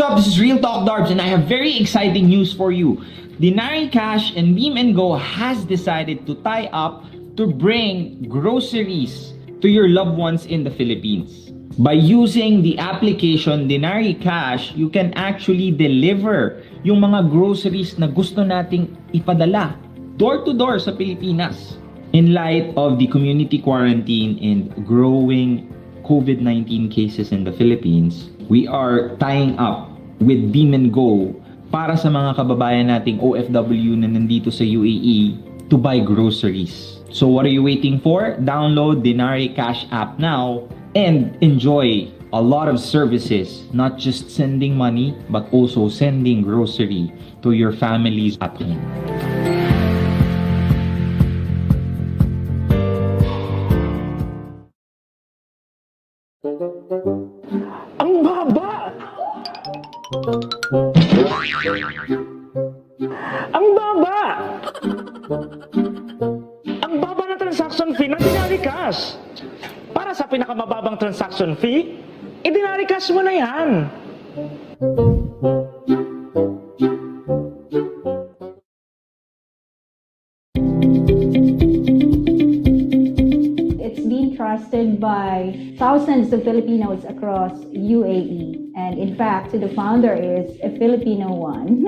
up? This is Real Talk Darbs, and I have very exciting news for you. Dinari Cash and Beam and Go has decided to tie up to bring groceries to your loved ones in the Philippines. By using the application Dinari Cash, you can actually deliver yung mga groceries na gusto nating ipadala door to door sa Pilipinas. In light of the community quarantine and growing COVID-19 cases in the Philippines, we are tying up with Beam and Go para sa mga kababayan nating OFW na nandito sa UAE to buy groceries. So what are you waiting for? Download Dinari Cash app now and enjoy a lot of services, not just sending money but also sending grocery to your families at home. Ang baba! Ang baba! Ang baba na transaction fee ng Dinari Cash. Para sa pinakamababang transaction fee, i-Dinari Cash mo na yan. It's being trusted by thousands of Filipinos across UAE. And in fact, the founder is a Filipino one.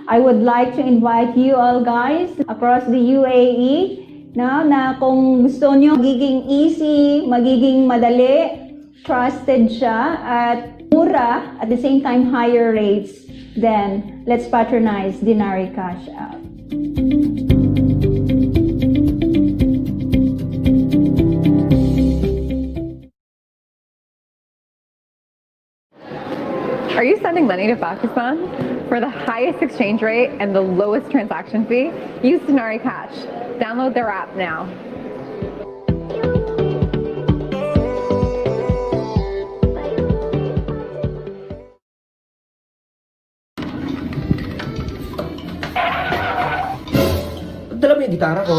I would like to invite you all guys across the UAE na kung gusto nyo magiging easy, magiging madali, trusted siya at mura, at the same time higher rates, then let's patronize Dinari Cash app. Are you sending money to Pakistan? For the highest exchange rate and the lowest transaction fee, use Dinari Cash. Download their app now. Dala mo yung gitara ko.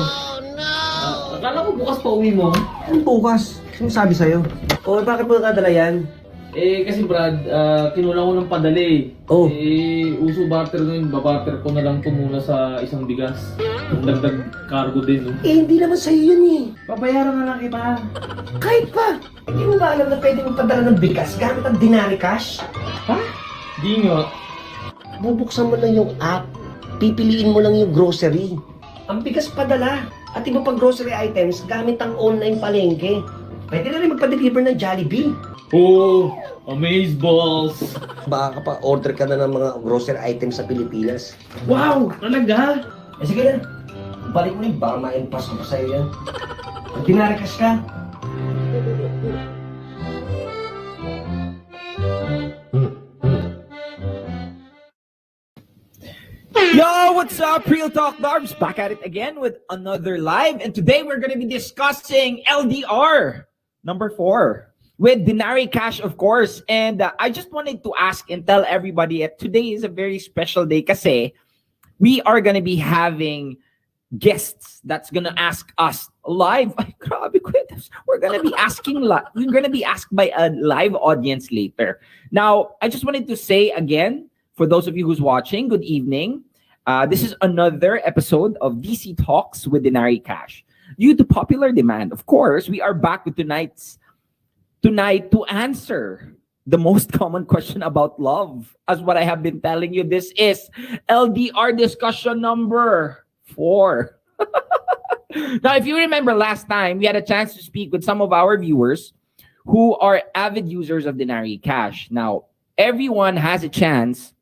Akala ko bukas pa uwi mo. Anong bukas? Sino sabi sa'yo? O, bakit mo nakadala yan? Kasi Brad, kinulang ko ng padali. Oh. Uso barter ngayon, babarter ko na lang ito muna sa isang bigas. Dagdag cargo din, no? Hindi naman sa'yo yun eh. Pabayaran na lang kita. Kahit pa. Hindi mo ba alam na pwede mong padala ng bigas gamit ang Dinari Cash? Ha? Di nga. Bubuksan mo lang yung app. Pipiliin mo lang yung grocery. Ang bigas padala. At iba pang grocery items gamit ang online palengke. Pwede na rin magpa-deliver ng Jollibee. Oh, amazeballs. Baka pa order ka na ng mga grocery items sa Pilipinas. Wow, talaga? Sige na. Balik mo na yung baka ma-enpass ko pa sa'yo yan. Pag Dinari Cash ka. Yo, what's up? Real Talk Darbs back at it again with another live. And today we're going to be discussing LDR number 4 with Dinari Cash, of course. And I just wanted to ask and tell everybody that today is a very special day kasi we are going to be having guests that's going to ask us live. Ay, grabe, quit. We're going to be asking we're going to be asked by a live audience later. Now, I just wanted to say again, for those of you who's watching, good evening. This is another episode of DC Talks with Dinari Cash. Due to popular demand, of course, we are back with tonight to answer the most common question about love. As what I have been telling you, this is LDR discussion number 4. Now, if you remember last time, we had a chance to speak with some of our viewers who are avid users of Dinari Cash. Now, everyone has a chance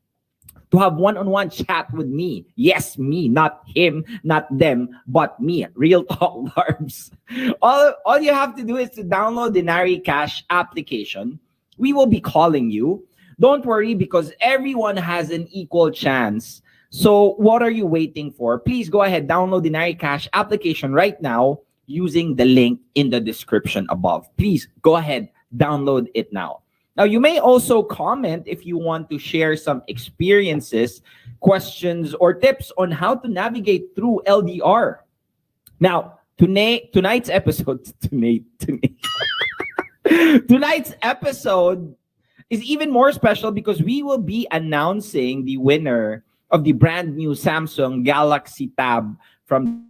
to have one-on-one chat with me. Yes, me, not him, not them, but me, Real Talk Darbs. All you have to do is to download the Dinari Cash application. We will be calling you. Don't worry, because everyone has an equal chance. So what are you waiting for? Please go ahead, download the Dinari Cash application right now using the link in the description above. Please go ahead, download it now. Now, you may also comment if you want to share some experiences, questions, or tips on how to navigate through LDR. Now, tonight's episode is even more special because we will be announcing the winner of the brand new Samsung Galaxy Tab from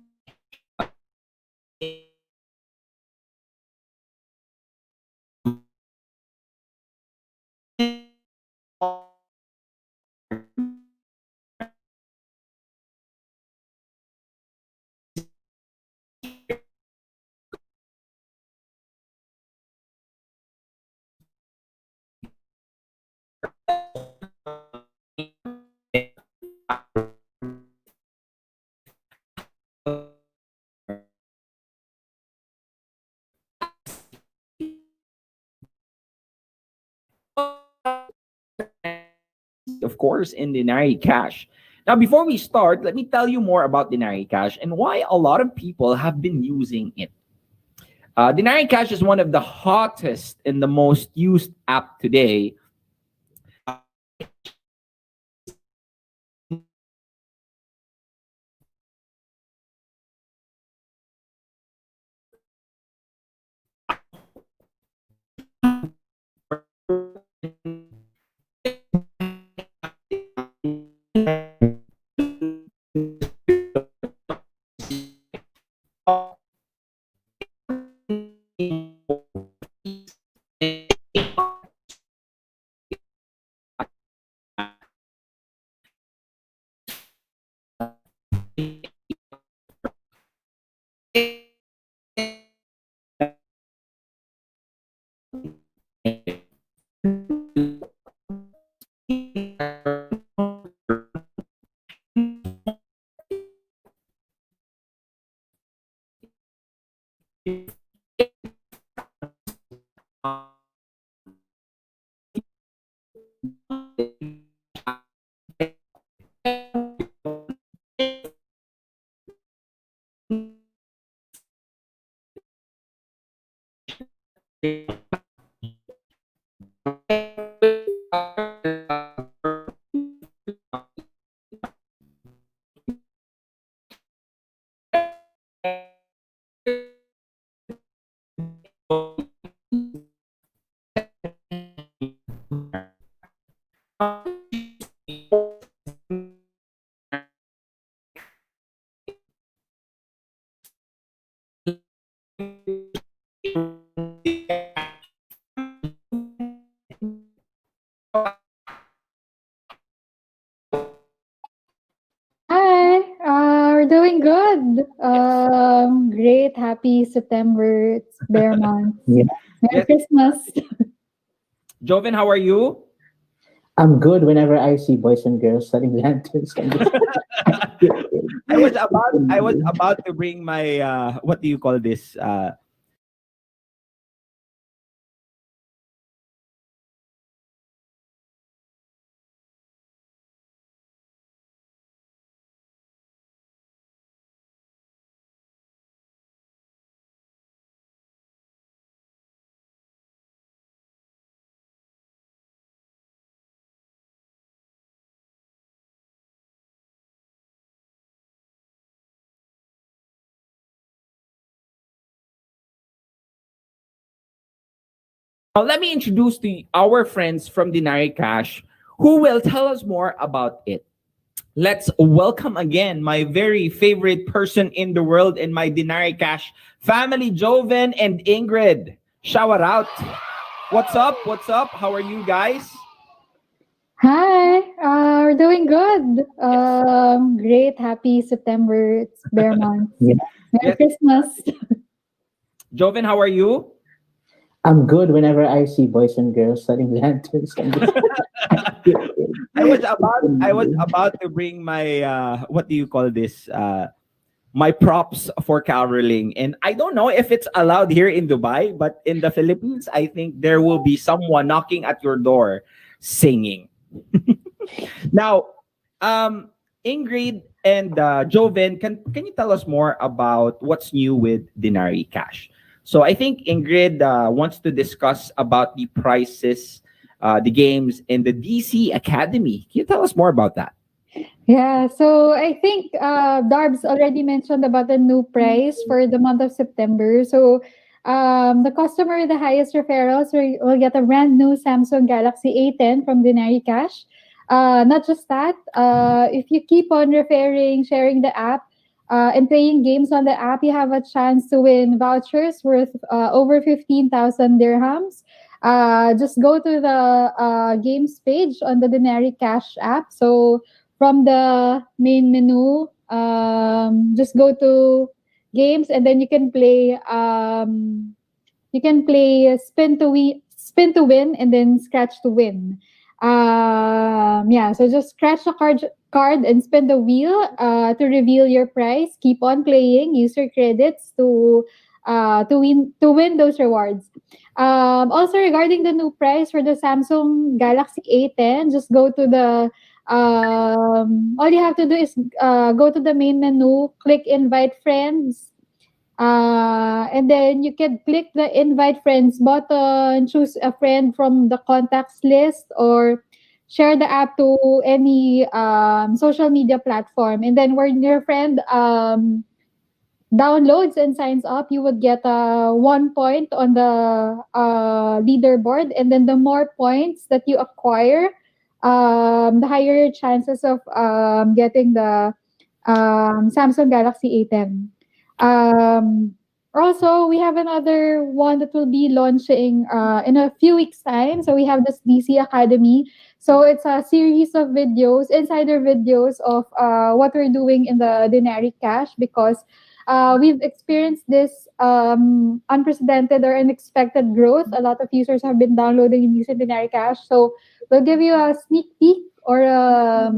of course, in Denari Cash. Now, before we start, let me tell you more about Denari Cash and why a lot of people have been using it. Denari Cash is one of the hottest and the most used app today. Hi, we're doing good. Great, happy September. It's bear month. Yeah, Merry Yes, Christmas. Joven, how are you? I'm good whenever I see boys and girls selling lanterns. I'm just I was about to bring my what do you call this? Now, let me introduce to our friends from Denari Cash who will tell us more about it. Let's welcome again my very favorite person in the world in my Denari Cash family, Joven and Ingrid. Shout out. What's up? What's up? How are you guys? Hi, we're doing good. Yes. Great, happy September. It's bear month. yeah, Merry Yes. Christmas. Joven, how are you? I'm good whenever I see boys and girls selling lanterns. I'm just I was about to bring my what do you call this? My props for caroling. And I don't know if it's allowed here in Dubai, but in the Philippines, I think there will be someone knocking at your door singing. Now, Ingrid and Joven, can you tell us more about what's new with Denari Cash? So I think Ingrid wants to discuss about the prices, the games in the DC Academy. Can you tell us more about that? Yeah, so I think Darbs already mentioned about the new price for the month of September. So The customer with the highest referrals will get a brand new Samsung Galaxy A10 from Denari Cash. Not just that, if you keep on referring, sharing the app, and playing games on the app, you have a chance to win vouchers worth over 15,000 dirhams. Just go to the games page on the Denari Cash app. So from the main menu, just go to games, and then you can play spin to win, and then scratch to win. Yeah, so just scratch the card and spin the wheel to reveal your prize. Keep on playing. Use your credits to win those rewards. Also, regarding the new price for the Samsung Galaxy A10, just go to the all you have to do is go to the main menu, click invite friends, and then you can click the invite friends button, choose a friend from the contacts list, or share the app to any social media platform. And then when your friend downloads and signs up, you would get 1 point on the leaderboard. And then the more points that you acquire, the higher your chances of getting the Samsung Galaxy A10. Also, we have another one that will be launching in a few weeks' time. So we have this DC Academy. So it's a series of videos, insider videos of what we're doing in the Denari Cash, because we've experienced this unprecedented or unexpected growth. A lot of users have been downloading and using Denari Cash. So we'll give you a sneak peek or a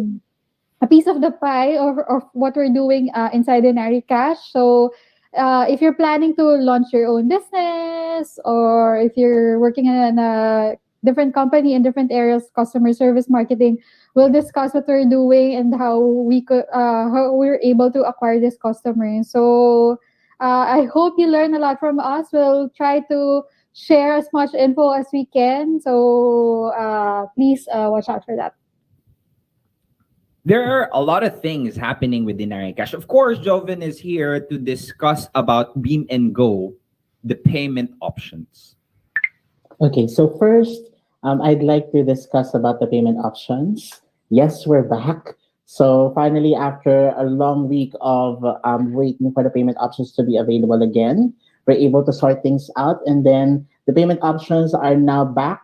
piece of the pie of what we're doing inside Denari Cash. So if you're planning to launch your own business, or if you're working in a different company in different areas, customer service, marketing, we'll discuss what we're doing and how we're able to acquire this customer. So I hope you learn a lot from us. We'll try to share as much info as we can. So please watch out for that. There are a lot of things happening with Denari Cash. Of course, Joven is here to discuss about Beam and Go, the payment options. Okay, so first, I'd like to discuss about the payment options. Yes, we're back. So finally, after a long week of waiting for the payment options to be available again, we're able to sort things out, and then the payment options are now back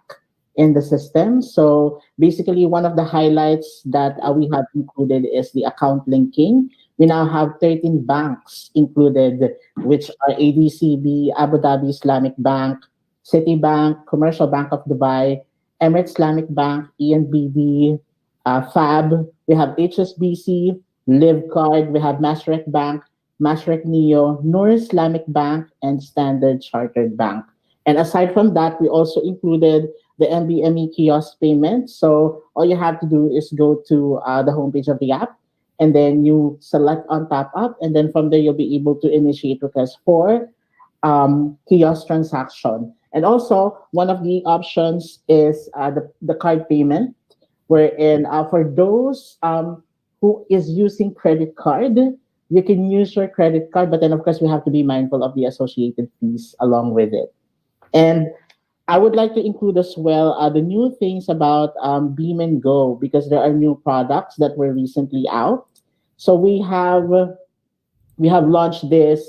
in the system. So basically, one of the highlights that we have included is the account linking. We now have 13 banks included, which are ADCB, Abu Dhabi Islamic Bank, Citibank, Commercial Bank of Dubai, Emirates Islamic Bank, ENBD, FAB. We have HSBC, Livcard. We have Masrek Bank, Masrek Neo, Noor Islamic Bank, and Standard Chartered Bank. And aside from that, we also included the MBME kiosk payment. So all you have to do is go to the homepage of the app, and then you select on Tap Up, and then from there you'll be able to initiate request for kiosk transaction. And also, one of the options is the card payment, wherein for those who is using credit card, you can use your credit card, but then of course we have to be mindful of the associated fees along with it. And I would like to include as well the new things about Beam and Go, because there are new products that were recently out. So we have launched this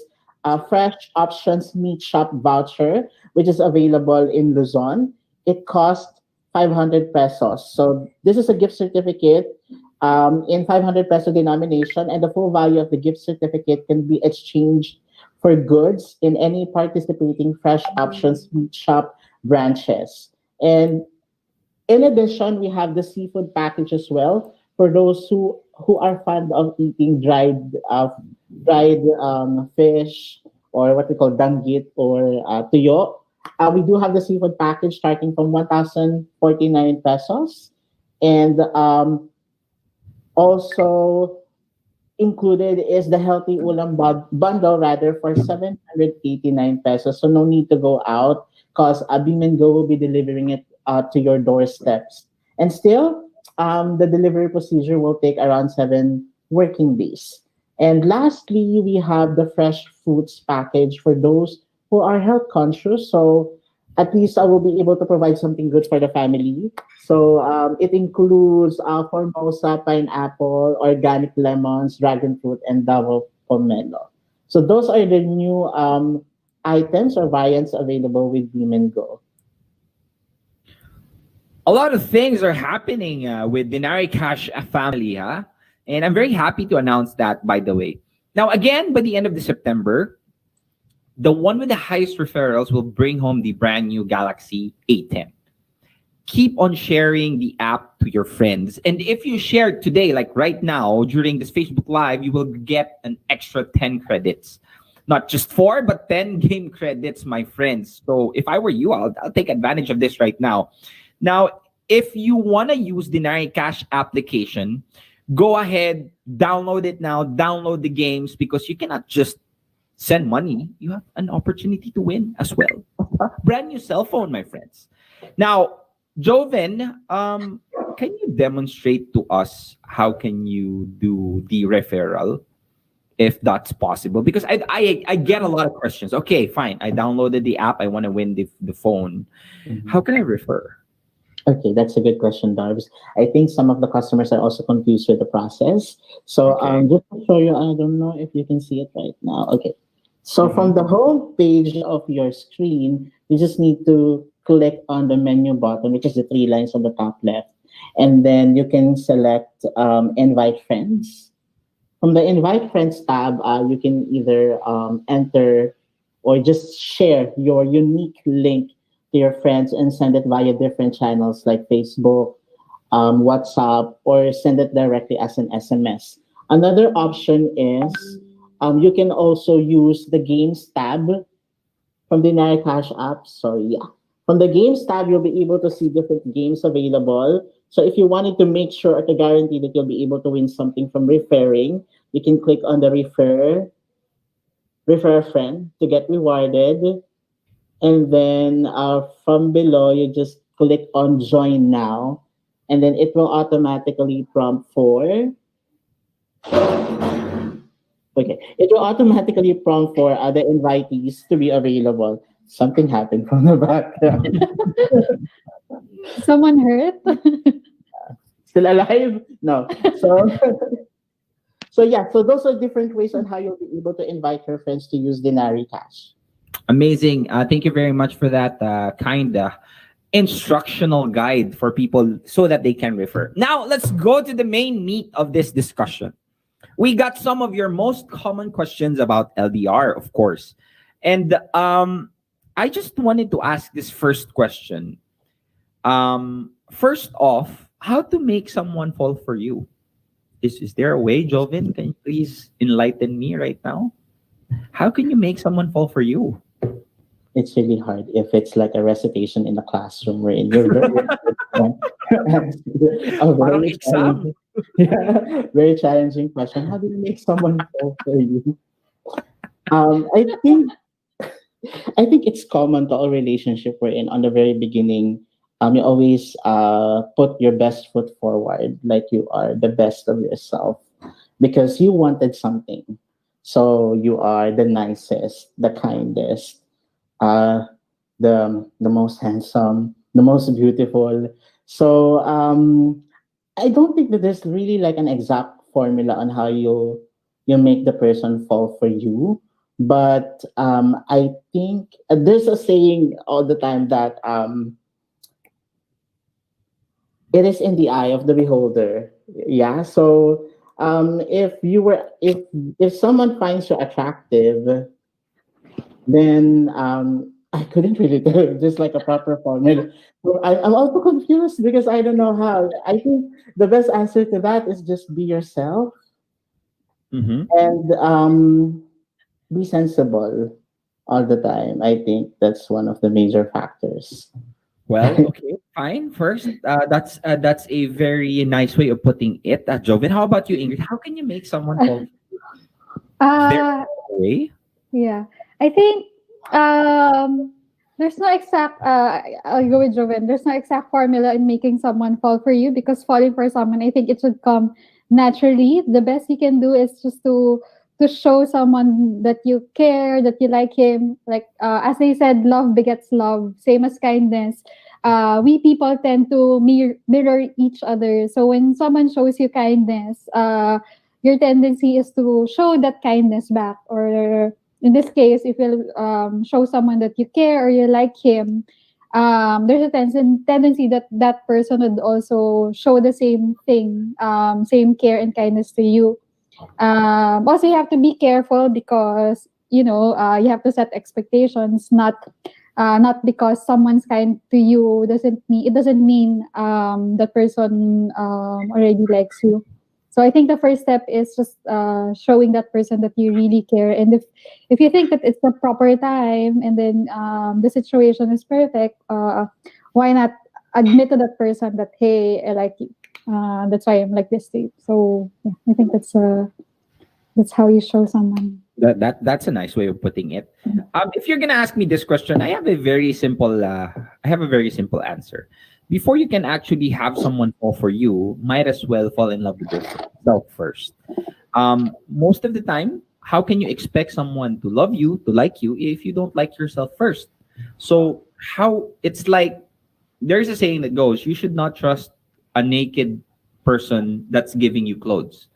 Fresh Options Meet Shop voucher, which is available in Luzon. It costs 500 pesos. So this is a gift certificate in 500 peso denomination, and the full value of the gift certificate can be exchanged for goods in any participating Fresh Options Meat Shop branches. And in addition, we have the seafood package as well for those who are fond of eating dried fish, or what we call danggit or tuyo. We do have the seafood package starting from 1,049 pesos, and also included is the healthy ulam bundle rather for 789 pesos. So no need to go out, because Beam and Go will be delivering it to your doorsteps. And still, the delivery procedure will take around 7 working days. And lastly, we have the fresh fruits package for those who are health conscious. So at least I will be able to provide something good for the family. So it includes formosa, pineapple, organic lemons, dragon fruit, and double pomelo. So those are the new items or variants available with Beam and Go. A lot of things are happening with Denari Cash family, huh? And I'm very happy to announce that, by the way. Now, again, by the end of the September, the one with the highest referrals will bring home the brand new Galaxy A10. Keep on sharing the app to your friends. And if you share today, like right now, during this Facebook Live, you will get an extra 10 credits. Not just 4, but 10 game credits, my friends. So if I were you, I'll take advantage of this right now. Now, if you want to use the Nari Cash application, go ahead, download it now, download the games, because you cannot just send money. You have an opportunity to win as well. Brand new cell phone, my friends. Now, Joven, can you demonstrate to us how can you do the referral, if that's possible? Because I get a lot of questions. Okay, fine. I downloaded the app. I want to win the phone. How can I refer? Okay, that's a good question, Darbs. I think some of the customers are also confused with the process. So Okay. just to show you, I don't know if you can see it right now. Okay. So from the home page of your screen, you just need to click on the menu button, which is the 3 lines on the top left. And then you can select invite friends. From the invite friends tab, you can either enter or just share your unique link to your friends and send it via different channels like Facebook, WhatsApp, or send it directly as an SMS. Another option is you can also use the Games tab from the Nari Cash app. Sorry, yeah. From the Games tab, you'll be able to see different games available. So if you wanted to make sure or to guarantee that you'll be able to win something from referring, you can click on the refer a friend to get rewarded. And then from below, you just click on join now. And then it will automatically prompt for, okay, it will automatically prompt for other invitees to be available. Something happened from the background. Someone hurt? Still alive? No. So, so yeah, so those are different ways on how you'll be able to invite your friends to use Denari Cash. Amazing. Thank you very much for that kind of instructional guide for people so that they can refer. Now, let's go to the main meat of this discussion. We got some of your most common questions about LDR, of course. And I just wanted to ask this first question. First off, how to make someone fall for you? Is there a way, Joven? Can you please enlighten me right now? How can you make someone fall for you? It's really hard if it's like a recitation in the classroom wherein you're very, a Parang very exam. yeah, very challenging question. How do you make someone fall for you? I think it's common to all relationship we're in. On the very beginning, you always put your best foot forward, like you are the best of yourself, because you wanted something. So you are the nicest, the kindest, uh, the most handsome, the most beautiful. So I don't think that there's really like an exact formula on how you make the person fall for you. But I think there's a saying all the time that it is in the eye of the beholder. Yeah. So if someone finds you attractive, then I couldn't really do just like a proper formula. So I'm also confused because I don't know how. I think the best answer to that is just be yourself Mm-hmm. and be sensible all the time. I think that's one of the major factors. Well, okay, fine. First, that's a very nice way of putting it, Joven. How about you, Ingrid? How can you make someone fall? Is there Uh, a way? yeah. I think there's no exact I'll go with Joven. There's no exact formula in making someone fall for you, because falling for someone, I think it should come naturally. The best you can do is just to to show someone that you care, that you like him. Like as they said, love begets love. Same as kindness. We people tend to mirror each other. So when someone shows you kindness, your tendency is to show that kindness back. Or in this case, if you show someone that you care or you like him, there's a tendency that that person would also show the same thing, same care and kindness to you. Also, you have to be careful because you have to set expectations. Not because someone's kind to you doesn't mean that person already likes you. So I think the first step is just showing that person that you really care. And if you think that it's the proper time and then the situation is perfect, why not admit to that person that, hey, I like you. That's why I'm like this to you. So yeah, I think that's how you show someone. That's a nice way of putting it. If you're gonna ask me this question, I have a very simple answer. Before you can actually have someone fall for you, might as well fall in love with yourself first. Most of the time, how can you expect someone to love you, to like you, if you don't like yourself first? So it's like there's a saying that goes, you should not trust a naked person that's giving you clothes,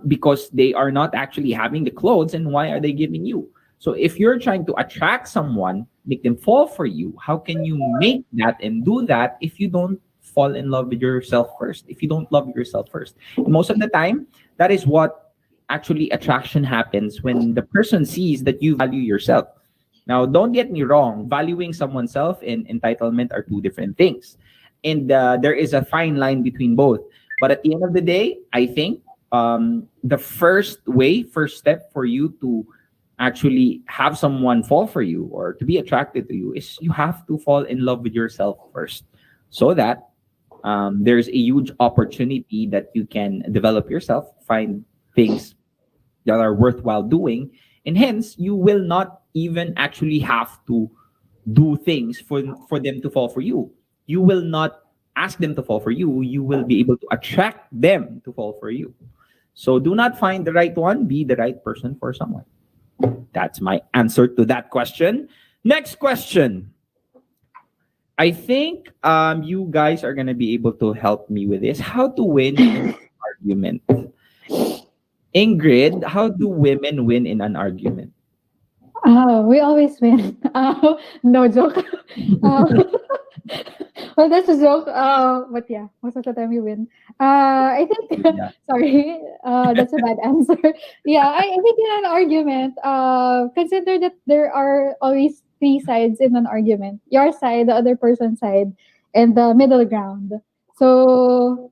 because they are not actually having the clothes, and why are they giving you? So if you're trying to attract someone, make them fall for you, how can you make that and do that if you don't fall in love with yourself first, if you don't love yourself first? And most of the time, that is what actually attraction happens, when the person sees that you value yourself. Now, don't get me wrong, valuing someone's self and entitlement are two different things. And there is a fine line between both. But at the end of the day, I think the first step for you to actually have someone fall for you or to be attracted to you is you have to fall in love with yourself first, so that there's a huge opportunity that you can develop yourself, find things that are worthwhile doing, and hence you will not even actually have to do things for them to fall for you. You will not ask them to fall for you. You will be able to attract them to fall for you. So do not find the right one, be the right person for someone. That's my answer to that question. Next question. I think you guys are going to be able to help me with this. How to win in an argument. Ingrid, how do women win in an argument? We always win. No joke. Well, that's a joke. But yeah, most of the time we win. I think. Yeah. Sorry, that's a bad answer. Yeah, I think in an argument, consider that there are always three sides in an argument: your side, the other person's side, and the middle ground. So,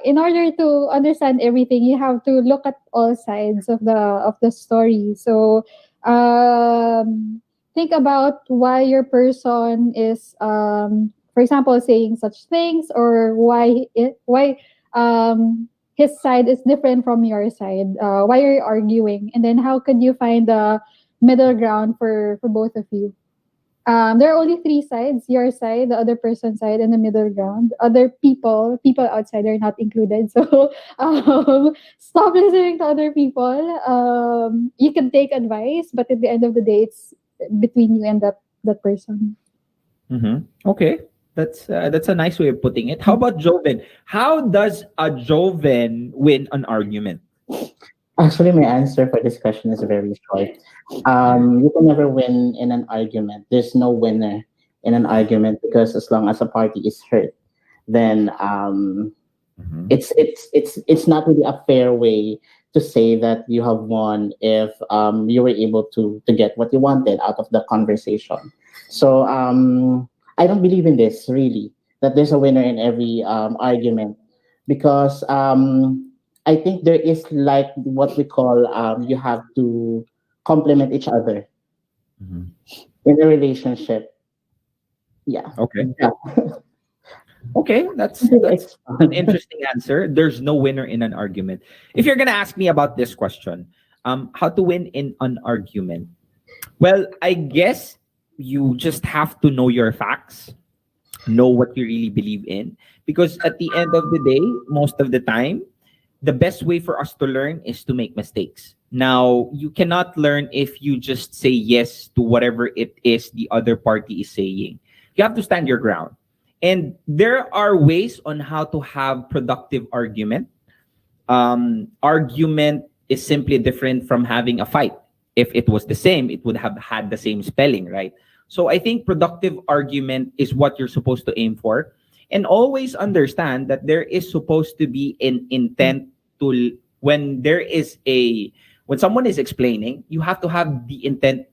in order to understand everything, you have to look at all sides of the story. So, think about why your person is, for example, saying such things, or why his side is different from your side. Why are you arguing, and then how could you find the middle ground for both of you? There are only three sides: your side, the other person's side, and the middle ground. Other people outside are not included. So stop listening to other people. You can take advice, but at the end of the day, it's between you and that person. Okay. That's a nice way of putting it. How about Joven? How does a Joven win an argument? Actually, my answer for this question is very short. You can never win in an argument. There's no winner in an argument, because as long as a party is hurt, then it's not really a fair way to say that you have won if you were able to get what you wanted out of the conversation. So I don't believe in this, really, that there's a winner in every argument, because I think there is, like, what we call, you have to complement each other in a relationship. Yeah. Okay. Yeah. Okay, that's an interesting answer. There's no winner in an argument. If you're gonna ask me about this question, how to win in an argument? Well, I guess you just have to know your facts, know what you really believe in, because at the end of the day, most of the time, the best way for us to learn is to make mistakes. Now, you cannot learn if you just say yes to whatever it is the other party is saying. You have to stand your ground. And there are ways on how to have productive argument. Argument is simply different from having a fight. If it was the same, it would have had the same spelling, right? So I think productive argument is what you're supposed to aim for. And always understand that there is supposed to be an intent to, when there is when someone is explaining, you have to have the intent.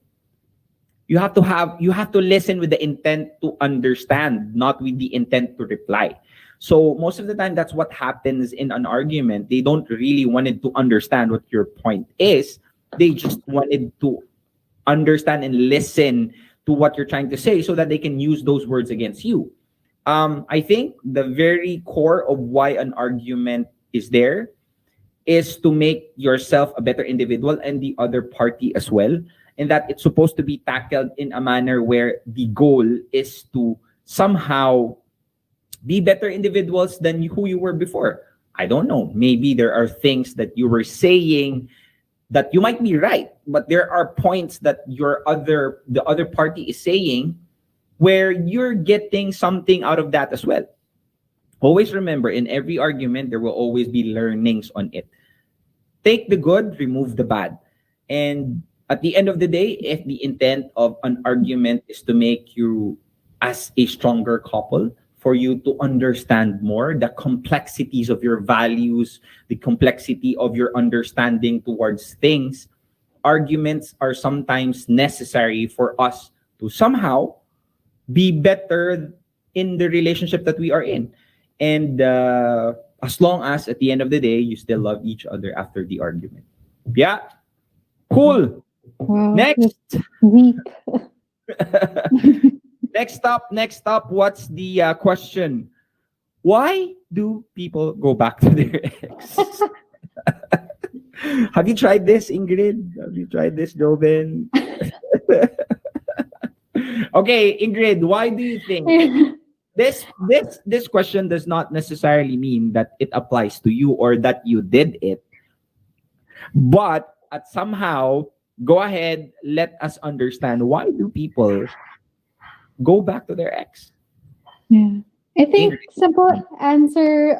You have to listen with the intent to understand, not with the intent to reply. So most of the time, that's what happens in an argument. They don't really wanted to understand what your point is. They just wanted to understand and listen to what you're trying to say so that they can use those words against you. I think the very core of why an argument is there is to make yourself a better individual and the other party as well. And that it's supposed to be tackled in a manner where the goal is to somehow be better individuals than who you were before. I don't know. Maybe there are things that you were saying that you might be right, but there are points that the other party is saying where you're getting something out of that as well. Always remember, in every argument, there will always be learnings on it. Take the good, remove the bad. And at the end of the day, if the intent of an argument is to make you as a stronger couple, for you to understand more the complexities of your values, the complexity of your understanding towards things, arguments are sometimes necessary for us to somehow be better in the relationship that we are in. And as long as at the end of the day, you still love each other after the argument. Yeah. Cool. Wow, Next. that's deep. Next up, what's the question? Why do people go back to their ex? Have you tried this, Ingrid? Have you tried this, Joven? Okay, Ingrid, why do you think this question does not necessarily mean that it applies to you or that you did it, but at somehow go ahead, let us understand why do people go back to their ex? Yeah. I think simple answer,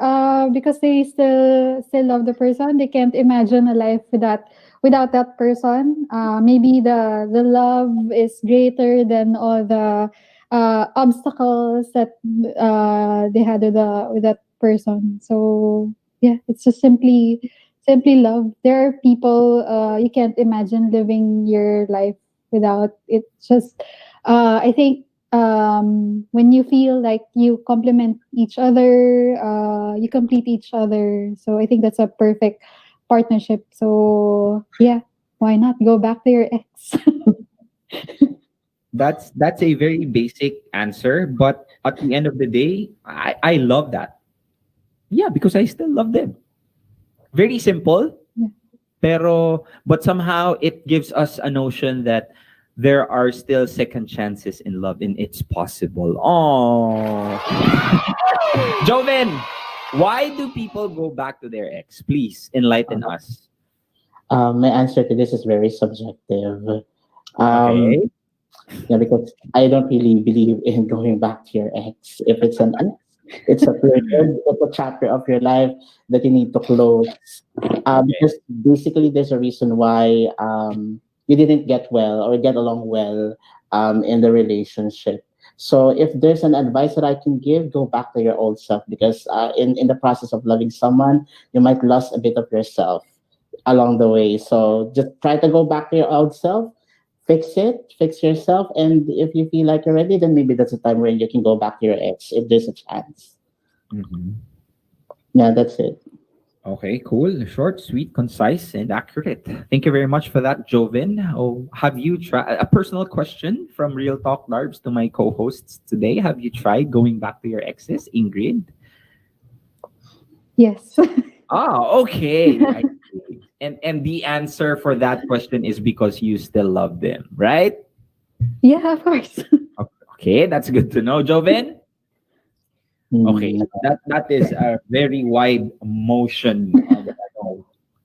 because they still love the person. They can't imagine a life without that person. Maybe the love is greater than all the obstacles that they had with that person. So yeah, it's just simply love. There are people you can't imagine living your life without. It's just I think when you feel like you complement each other, you complete each other. So I think that's a perfect partnership. So yeah, why not go back to your ex? That's a very basic answer, but at the end of the day, I love that. Yeah, because I still love them. Very simple, but somehow it gives us a notion that there are still second chances in love and it's possible. Oh, Joven, why do people go back to their ex? Please enlighten us. My answer to this is very subjective. Okay. Yeah, because I don't really believe in going back to your ex. If it's an ex, it's a period, it's a chapter of your life that you need to close. Because basically, there's a reason why you didn't get well or get along well in the relationship. So if there's an advice that I can give, go back to your old self, because in the process of loving someone, you might lose a bit of yourself along the way. So just try to go back to your old self, fix yourself, and if you feel like you're ready, then maybe that's the time when you can go back to your ex if there's a chance. Mm-hmm. Yeah, that's it. Okay, cool. Short, sweet, concise, and accurate. Thank you very much for that, Joven. Oh, have you tried a personal question from Real Talk Darbs to my co-hosts today? Have you tried going back to your exes, Ingrid? Yes. Okay. I see. And the answer for that question is because you still love them, right? Yeah, of course. Okay, that's good to know, Joven. Okay, that is a very wide motion.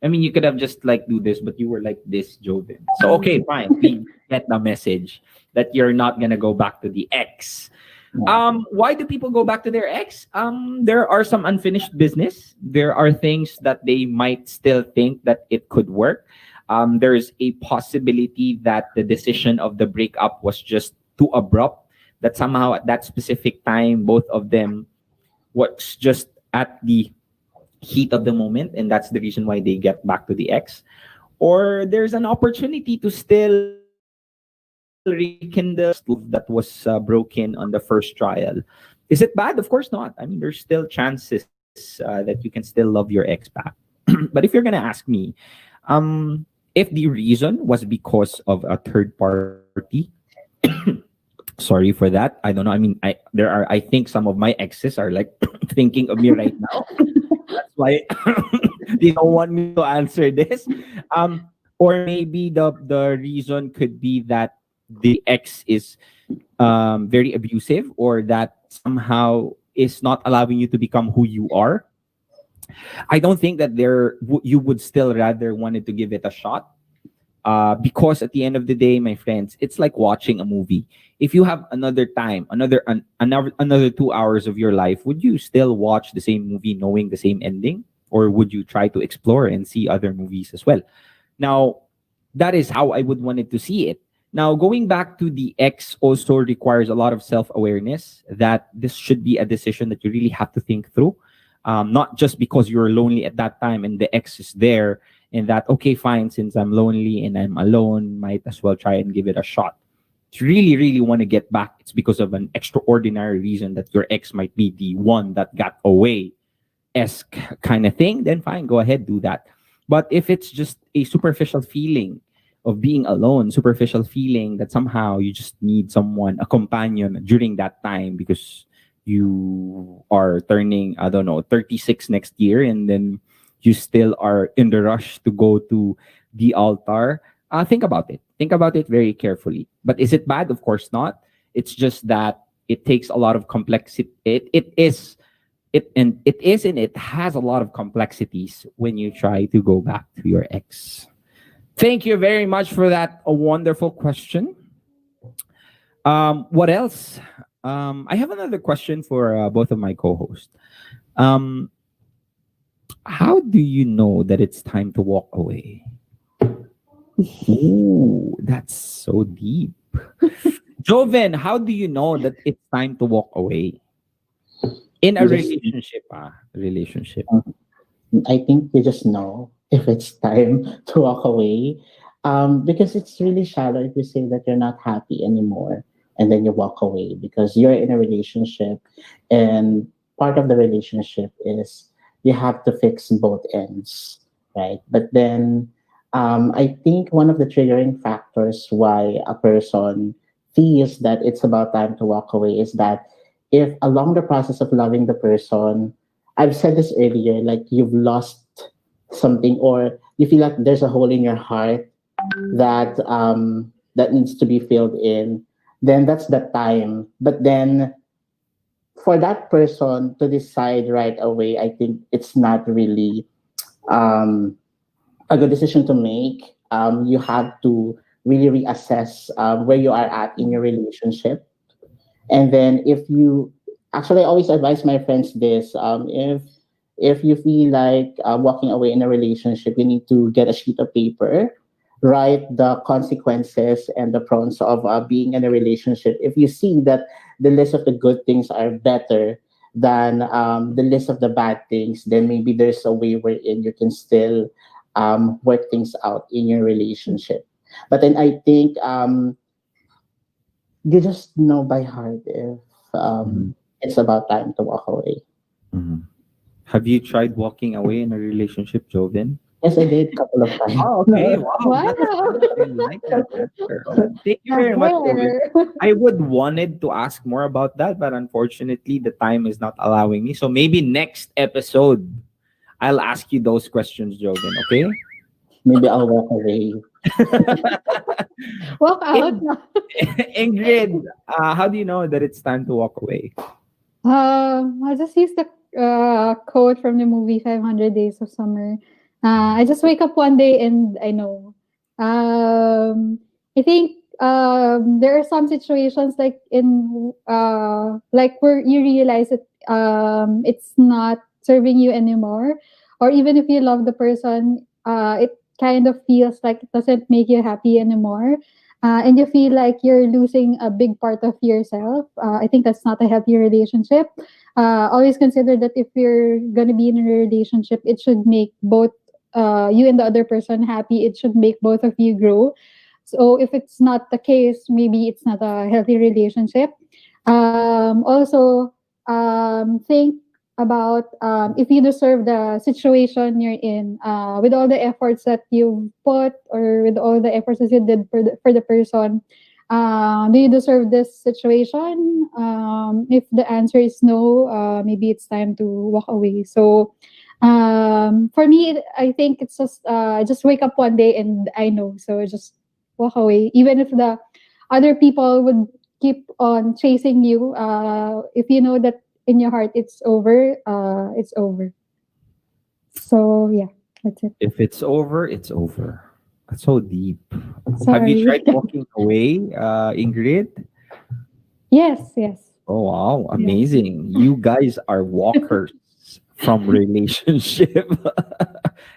I mean, you could have just like do this, but you were like this, Joven. So okay, fine. We get the message that you're not gonna go back to the ex. Why do people go back to their ex? There are some unfinished business. There are things that they might still think that it could work. There's a possibility that the decision of the breakup was just too abrupt. That somehow at that specific time, both of them was just at the heat of the moment, and that's the reason why they get back to the ex. Or there's an opportunity to still rekindle love that was broken on the first trial. Is it bad? Of course not. I mean, there's still chances that you can still love your ex back. But if you're gonna ask me, if the reason was because of a third party, sorry for that. I don't know. I mean, I think some of my exes are like thinking of me right now. That's why they don't want me to answer this. Or maybe the reason could be that the ex is very abusive, or that somehow is not allowing you to become who you are. I don't think that you would still rather wanted to give it a shot. Because at the end of the day, my friends, it's like watching a movie. If you have another time, another 2 hours of your life, would you still watch the same movie knowing the same ending, or would you try to explore and see other movies as well? Now, that is how I would wanted to see it. Now, going back to the ex also requires a lot of self-awareness that this should be a decision that you really have to think through. Not just because you're lonely at that time and the ex is there, and that, okay, fine, since I'm lonely and I'm alone, might as well try and give it a shot. If you really, really want to get back, it's because of an extraordinary reason that your ex might be the one that got away esque kind of thing, then fine, go ahead, do that. But if it's just a superficial feeling of being alone, superficial feeling that somehow you just need someone, a companion during that time because you are turning, I don't know, 36 next year, and then you still are in the rush to go to the altar, think about it. Think about it very carefully. But is it bad? Of course not. It's just that it takes a lot of complexity. It has a lot of complexities when you try to go back to your ex. Thank you very much for that. A wonderful question. What else? I have another question for both of my co-hosts. How do you know that it's time to walk away? Ooh, that's so deep. Joven, how do you know that it's time to walk away in a relationship? Relationship. I think you just know if it's time to walk away. Because it's really shallow if you say that you're not happy anymore and then you walk away because you're in a relationship, and part of the relationship is you have to fix both ends, right? But then I think one of the triggering factors why a person feels that it's about time to walk away is that if along the process of loving the person, I've said this earlier, like you've lost something, or you feel like there's a hole in your heart that that needs to be filled in, then that's the time. But then for that person to decide right away, I think it's not really a good decision to make. You have to really reassess where you are at in your relationship. And then if you actually, I always advise my friends this, if you feel like walking away in a relationship, you need to get a sheet of paper, write the consequences and the pros of being in a relationship. If you see that the list of the good things are better than the list of the bad things, then maybe there's a way wherein you can still work things out in your relationship. But then I think you just know by heart if it's about time to walk away. Mhm. Have you tried walking away in a relationship, Joven? Yes, I did a couple of times. Oh, okay. Wow. Wow. I like that answer. Thank you very much, Joven. I would wanted to ask more about that, but unfortunately, the time is not allowing me. So maybe next episode, I'll ask you those questions, Joven. Okay? Maybe I'll walk away. Walk out. Ingrid, how do you know that it's time to walk away? I just use the quote from the movie 500 Days of Summer. I just wake up one day and I know. I think there are some situations like where you realize that it's not serving you anymore, or even if you love the person, it kind of feels like it doesn't make you happy anymore. And you feel like you're losing a big part of yourself. I think that's not a healthy relationship. Always consider that if you're gonna be in a relationship, it should make both you and the other person happy. It should make both of you grow. So if it's not the case, maybe it's not a healthy relationship. Also, think about if you deserve the situation you're in, with all the efforts that you put, or with all the efforts that you did for the person. Do you deserve this situation? If the answer is no, maybe it's time to walk away. So, for me, I think it's just I just wake up one day and I know. So I just walk away, even if the other people would keep on chasing you. If you know that in your heart it's over, it's over. So yeah, that's it. If it's over, it's over. That's so deep. Have you Sorry. tried walking away, Ingrid? Yes, yes. Oh wow, Yeah. amazing. You guys are walkers from relationship.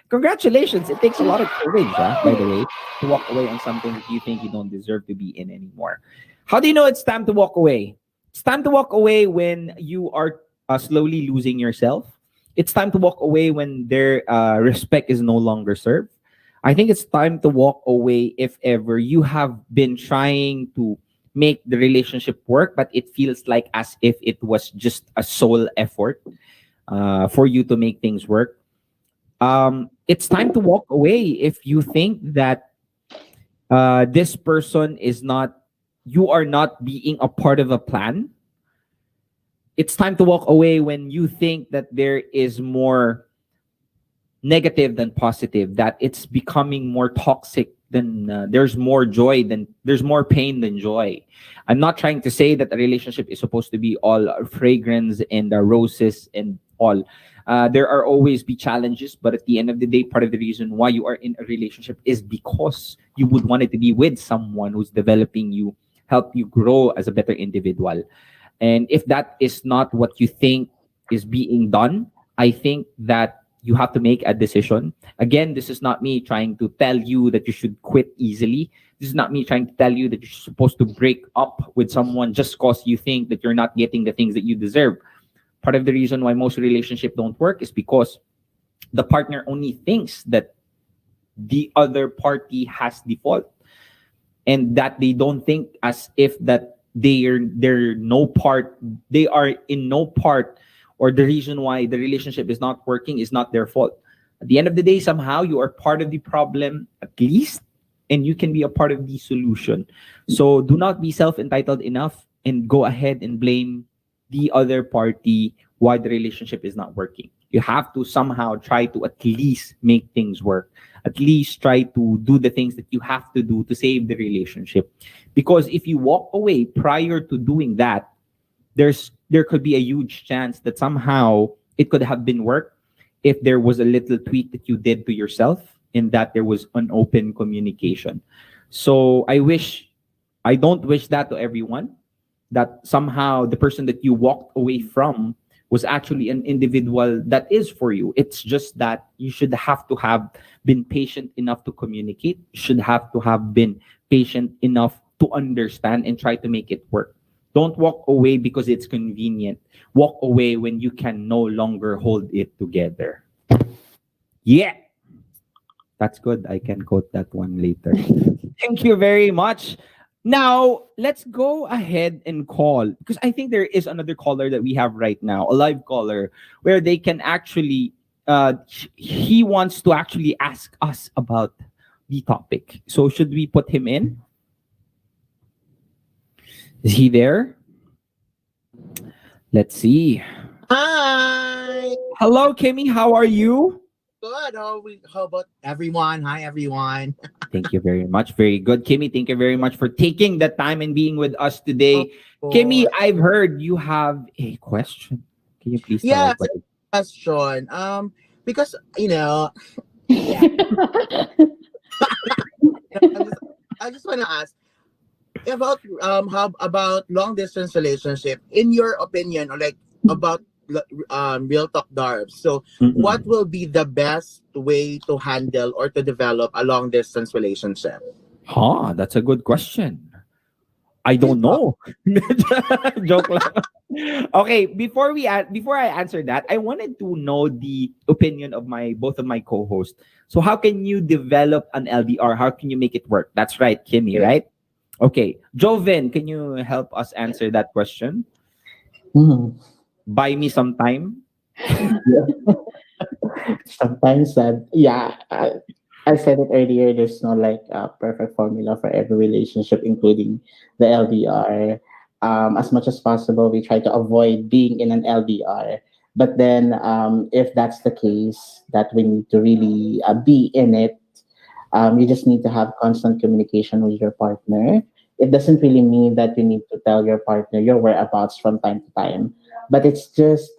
Congratulations. It takes a lot of courage, by the way, to walk away on something that you think you don't deserve to be in anymore. How do you know it's time to walk away? It's time to walk away when you are slowly losing yourself. It's time to walk away when their respect is no longer served. I think it's time to walk away if ever you have been trying to make the relationship work, but it feels like as if it was just a sole effort for you to make things work. It's time to walk away if you think that this person is not, you are not being a part of a plan. It's time to walk away when you think that there is more negative than positive, that it's becoming more toxic than there's more joy than there's more pain than joy. I'm not trying to say that a relationship is supposed to be all fragrance and roses and all. There are always be challenges, but at the end of the day, part of the reason why you are in a relationship is because you would want it to be with someone who's developing you, help you grow as a better individual. And if that is not what you think is being done, I think that you have to make a decision. Again, this is not me trying to tell you that you should quit easily. This is not me trying to tell you that you're supposed to break up with someone just because you think that you're not getting the things that you deserve. Part of the reason why most relationships don't work is because the partner only thinks that the other party has the fault, and that they don't think as if that they're no part, they are in no part, or the reason why the relationship is not working is not their fault. At the end of the day, somehow you are part of the problem at least, and you can be a part of the solution. So do not be self-entitled enough and go ahead and blame the other party why the relationship is not working. You have to somehow try to at least make things work. At least try to do the things that you have to do to save the relationship. Because if you walk away prior to doing that, there could be a huge chance that somehow it could have been worked if there was a little tweak that you did to yourself, in that there was an open communication. So I don't wish that to everyone, that somehow the person that you walked away from was actually an individual that is for you. It's just that you should have to have been patient enough to communicate, should have to have been patient enough to understand and try to make it work. Don't walk away because it's convenient. Walk away when you can no longer hold it together. Yeah, that's good. I can quote that one later. Thank you very much. Now, let's go ahead and call, because I think there is another caller that we have right now, a live caller, where they can actually, he wants to actually ask us about the topic. So, should we put him in? Is he there? Let's see. Hi! Hello, Kimmy. How are you? good. How about everyone? Hi, everyone. Thank you very much. Very good. Kimmy, thank you very much for taking the time and being with us Of today. Kimmy, course. I've heard you have a question. Can you please tell us Yes, what it question. Because yeah, I just want to ask about how about long distance relationship in your opinion, or like about real talk Darbs. So, is? what will be the best way to handle or to develop a long distance relationship? Huh, that's a good question. I Real don't talk. know. Joke lang. Okay, before I answer that, I wanted to know the opinion of my both of my co-hosts. So how can you develop an LDR? How can you make it work? That's right, Kimmy, Yeah. right? Okay. Joven, can you help us answer that question? Mhm. Buy me some time. Sometimes that, yeah, I said it earlier, there's no like perfect formula for every relationship, including the LDR. As much as possible, we try to avoid being in an LDR. But then, if that's the case, that we need to really be in it, you just need to have constant communication with your partner. It doesn't really mean that you need to tell your partner your whereabouts from time to time, but it's just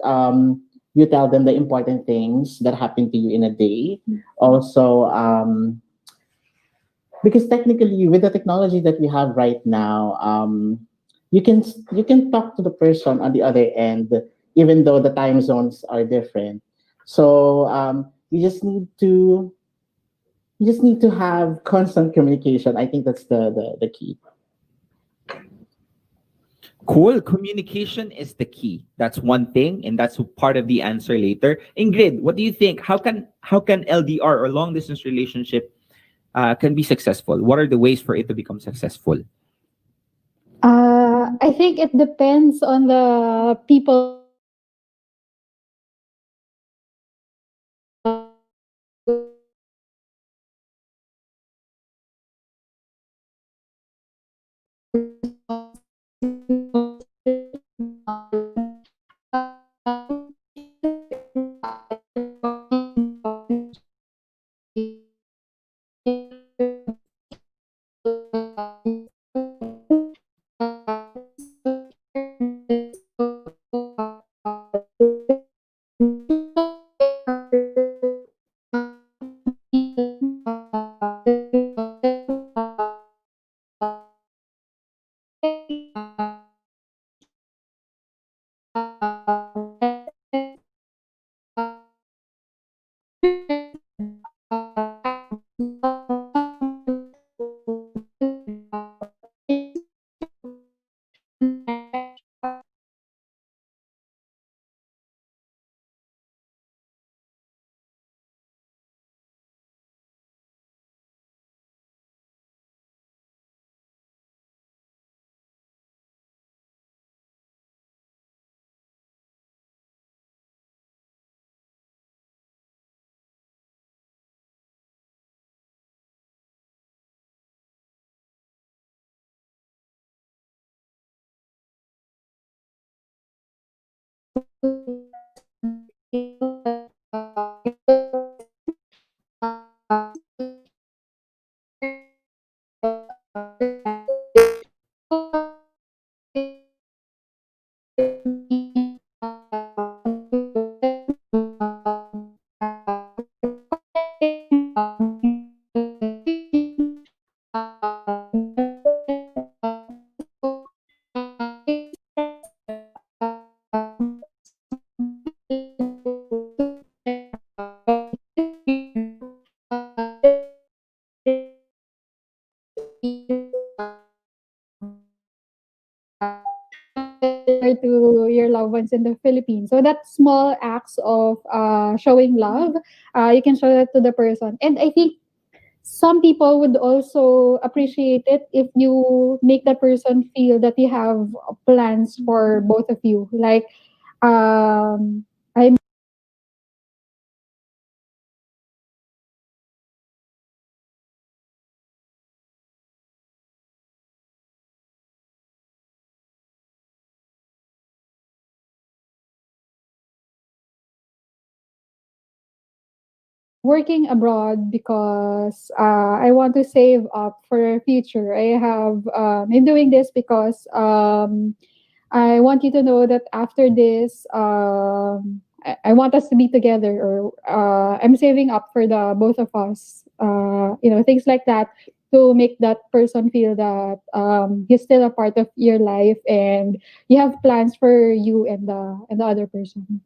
you tell them the important things that happen to you in a day. Also, because technically, with the technology that we have right now, you can talk to the person on the other end, even though the time zones are different. So you just need to have constant communication. I think that's the key. Cool. Communication is the key. That's one thing, and that's part of the answer later. Ingrid, what do you think? How can LDR or long distance relationship can be successful? What are the ways for it to become successful? I think it depends on the people. To your loved ones in the Philippines. So that small acts of showing love, you can show that to the person. And I think some people would also appreciate it if you make that person feel that you have plans for both of you. Like, I working abroad because I want to save up for future. I'm doing this because I want you to know that after this, I want us to be together, or I'm saving up for the both of us. Things like that to make that person feel that he's still a part of your life and you have plans for you and the other person.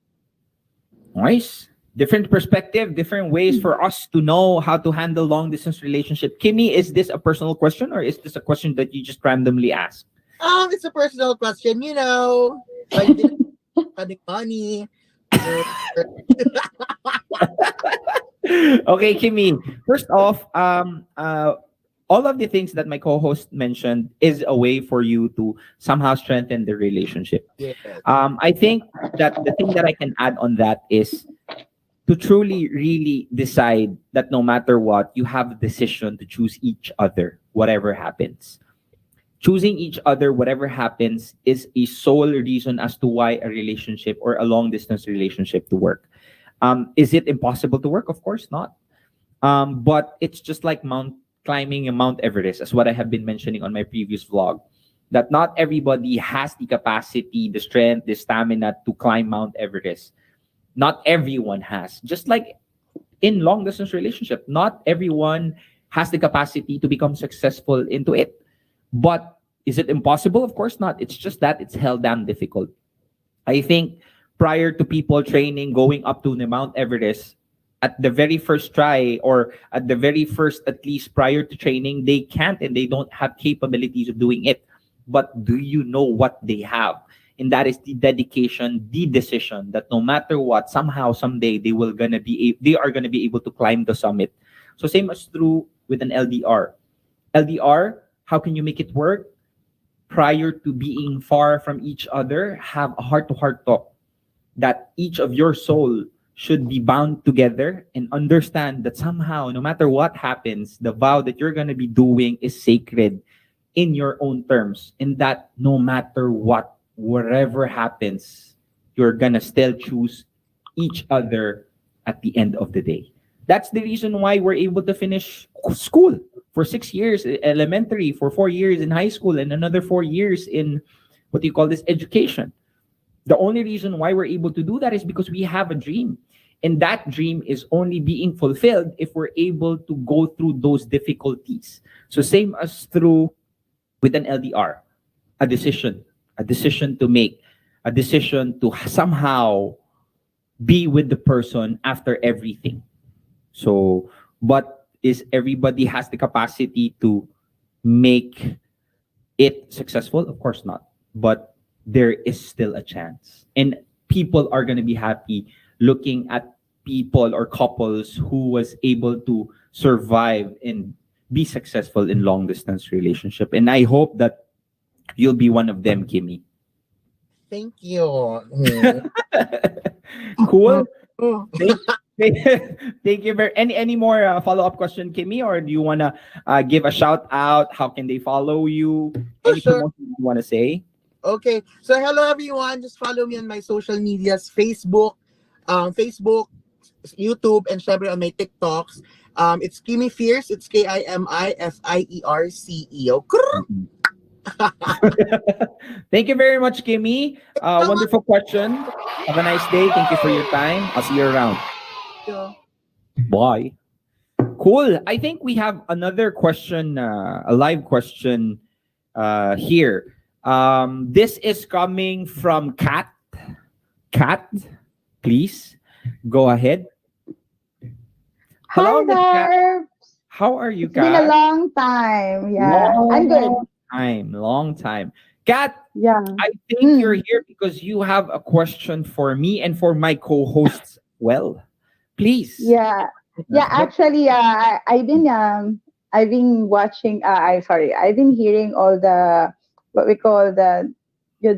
Nice. Different perspective, different ways for us to know how to handle long distance relationship. Kimmy, is this a personal question or is this a question that you just randomly ask? It's a personal question, you know. Like, didn't have money. Okay, Kimmy. First off, all of the things that my co-host mentioned is a way for you to somehow strengthen the relationship. Yes. I think that the thing that I can add on that is to truly, really decide that no matter what, you have a decision to choose each other, whatever happens. Choosing each other, whatever happens, is a sole reason as to why a relationship or a long distance relationship to work. Is it impossible to work? Of course not. But it's just like climbing a Mount Everest, as what I have been mentioning on my previous vlog. That not everybody has the capacity, the strength, the stamina to climb Mount Everest. Not everyone has. Just like in long distance relationship, not everyone has the capacity to become successful into it. But is it impossible? Of course not. It's just that it's hell damn difficult. I think prior to people training, going up to the Mount Everest, at the very first try or at the very first, at least prior to training, they can't and they don't have capabilities of doing it. But do you know what they have? And that is the dedication, the decision that no matter what, somehow, someday, they are gonna be able to climb the summit. So same as true with an LDR. LDR, how can you make it work? Prior to being far from each other, have a heart-to-heart talk that each of your soul should be bound together and understand that somehow, no matter what happens, the vow that you're going to be doing is sacred in your own terms, and that no matter what, whatever happens, you're going to still choose each other at the end of the day. That's the reason why we're able to finish school for 6 years, elementary, for 4 years in high school, and another 4 years in what do you call this, education. The only reason why we're able to do that is because we have a dream. And that dream is only being fulfilled if we're able to go through those difficulties. So same as through with an LDR, a decision to make, a decision to somehow be with the person after everything. So, but is everybody has the capacity to make it successful? Of course not. But there is still a chance. And people are going to be happy looking at people or couples who was able to survive and be successful in long distance relationship. And I hope that you'll be one of them, Kimmy. Thank you. Mm. Cool. Oh. Thank you very. Any more follow up question, Kimmy, or do you wanna give a shout out? How can they follow you? Oh, Any sure. promotion you wanna say? Okay. So hello everyone. Just follow me on my social medias, Facebook, YouTube, and syempre on my TikToks. It's Kimmy Fierce. It's KIMIFIERCEO. Thank you very much, Kimmy. Wonderful question. Have a nice day. Thank you for your time. I'll see you around. Yeah. Bye. Cool. I think we have another question, a live question here. This is coming from Kat. Kat, please go ahead. Hello, Hi Miss Kat. there. How are you, It's been a Kat? long time. Yeah, I'm good. Long time. Kat, Yeah. I think you're Mm. here because you have a question for me and for my co-hosts. Well, please. Yeah. Yeah. What- Actually, I've been watching. I've been hearing all the what we call the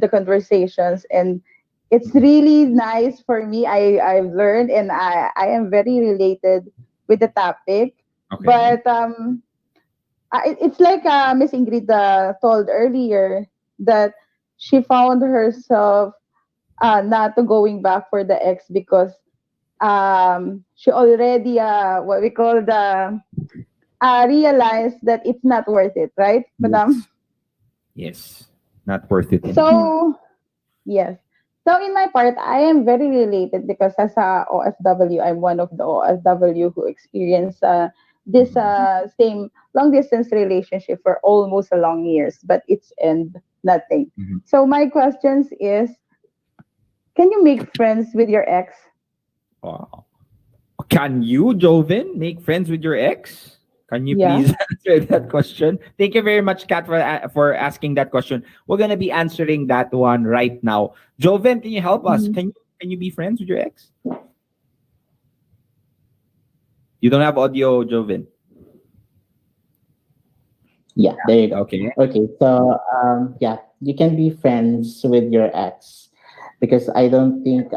conversations, and it's really nice for me. I've learned, and I am very related with the topic. Okay. But it's like Miss Ingrid told earlier that she found herself not going back for the ex because she already what we call the realized that it's not worth it, right, madam? Yes. Not worth it anymore. So yes. So in my part, I am very related because as a OFW, I'm one of the OFW who experienced this same long distance relationship for almost a long years, but it's end nothing. Mhm. So my questions is, can you make friends with your ex? Wow. Can you, Joven, make friends with your ex? Can you Yeah. please answer that question? Thank you very much, Kat, for asking that question. We're gonna be answering that one right now. Joven, can you help us? Mhm. Can you be friends with your ex? You don't have audio, Joven. Yeah, there you go. Okay. Okay, so yeah, you can be friends with your ex because I don't think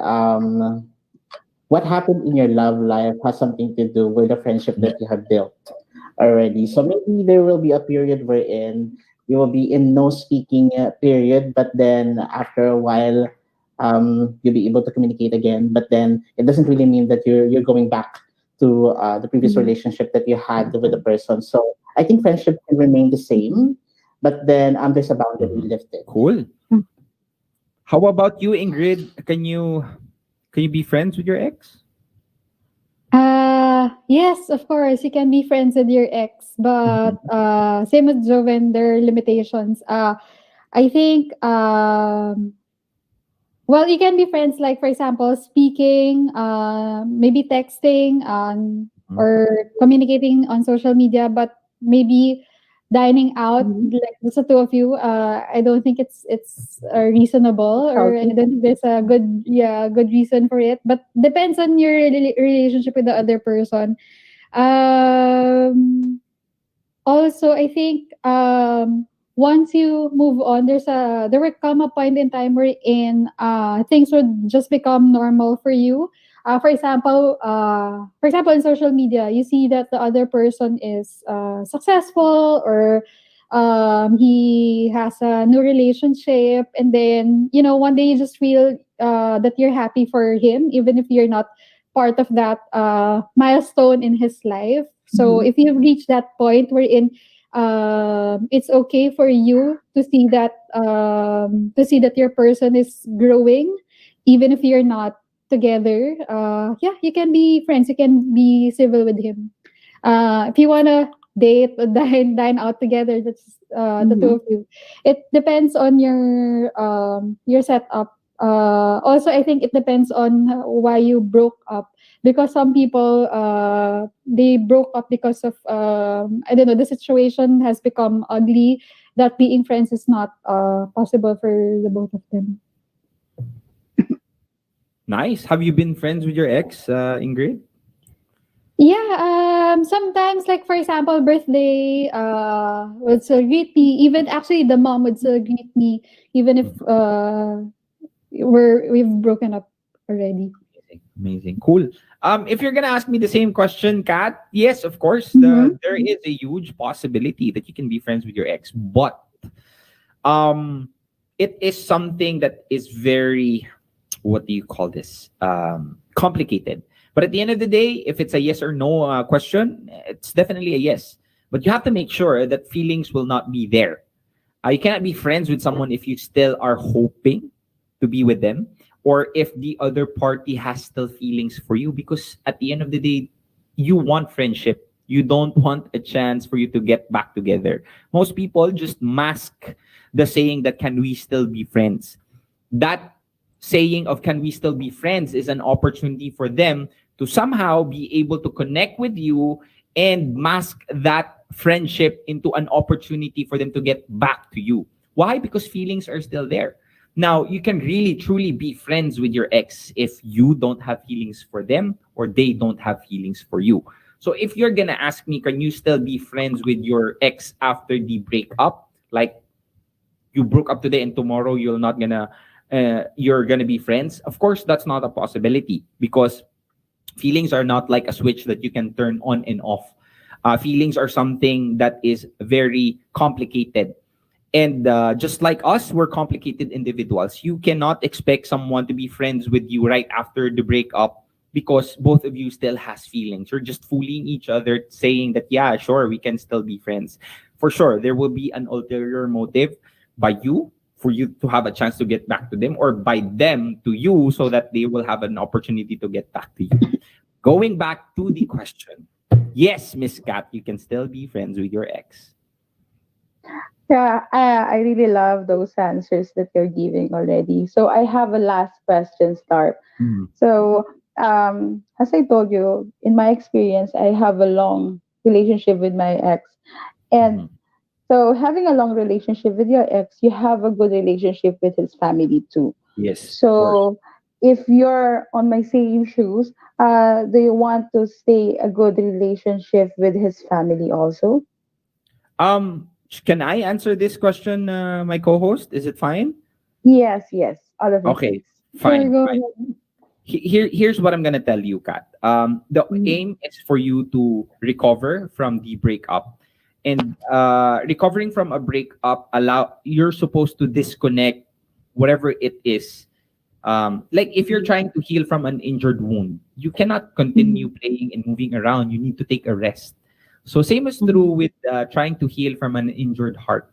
what happened in your love life has something to do with the friendship that you have built already. So maybe there will be a period wherein you will be in no speaking period, but then after a while, you'll be able to communicate again. But then it doesn't really mean that you're going back to the previous Mhm. relationship that you had with the person. So I think friendship can remain the same, but then there's a boundary Mhm. lifted. Cool. How about you, Ingrid? Can you be friends with your ex? Yes, of course, you can be friends with your ex, but same as Joven, there are limitations. I think well, you can be friends, like for example, speaking, maybe texting, Mhm. or communicating on social media, but maybe dining out, Mhm. like just the two of you. I don't think it's reasonable, or I Healthy. don't think there's a good reason for it. But depends on your relationship with the other person. Um, Also, I think once you move on, there will come a point in time wherein things would just become normal for you. For example, in social media, you see that the other person is successful, or he has a new relationship, and then one day you just feel that you're happy for him, even if you're not part of that milestone in his life. So Mhm. if you reach that point wherein it's okay for you to see that your person is growing, even if you're not together. Yeah, you can be friends. You can be civil with him. If you wanna date or dine out together, that's the two Mhm. of you. It depends on your setup. Also, I think it depends on why you broke up, because some people they broke up because of I don't know, the situation has become ugly, that being friends is not possible for the both of them. Nice. Have you been friends with your ex, Ingrid? Yeah, sometimes, like for example, birthday would still greet me. Even actually, the mom would still greet me, even if we've broken up already. Amazing. Amazing. Cool. If you're gonna ask me the same question, Kat, yes, of course, Mhm. there is a huge possibility that you can be friends with your ex, but um, it is something that is very, what do you call this? Complicated. But at the end of the day, if it's a yes or no question, it's definitely a yes. But you have to make sure that feelings will not be there. You cannot be friends with someone if you still are hoping to be with them, or if the other party has still feelings for you, because at the end of the day, you want friendship. You don't want a chance for you to get back together. Most people just mask the saying that can we still be friends. That saying of can we still be friends is an opportunity for them to somehow be able to connect with you and mask that friendship into an opportunity for them to get back to you. Why? Because feelings are still there. Now, you can really truly be friends with your ex if you don't have feelings for them or they don't have feelings for you. So if you're gonna ask me, can you still be friends with your ex after the breakup? Like you broke up today and tomorrow you're gonna be friends. Of course, that's not a possibility because feelings are not like a switch that you can turn on and off. Feelings are something that is very complicated. And just like us, we're complicated individuals. You cannot expect someone to be friends with you right after the breakup because both of you still has feelings. You're just fooling each other, saying that, yeah, sure, we can still be friends. For sure, there will be an ulterior motive by you for you to have a chance to get back to them, or by them to you so that they will have an opportunity to get back to you. Going back to the question, yes, Miss Kat, you can still be friends with your ex. Yeah, I really love those answers that you're giving already. So I have a last question, Star. Mhm. So, as I told you, in my experience, I have a long relationship with my ex. And Mhm. so, having a long relationship with your ex, you have a good relationship with his family too. Yes, of course. So, if you're on my same shoes, do you want to stay a good relationship with his family also? Can I answer this question, my co-host? Is it fine? Yes, yes, all of you Okay, please. Sure, fine, go fine. ahead. Here's what I'm gonna tell you, Kat. The Mhm. aim is for you to recover from the breakup, and recovering from a breakup you're supposed to disconnect whatever it is. Like if you're trying to heal from an injured wound, you cannot continue Mhm. playing and moving around. You need to take a rest. So same is true Mhm. with trying to heal from an injured heart.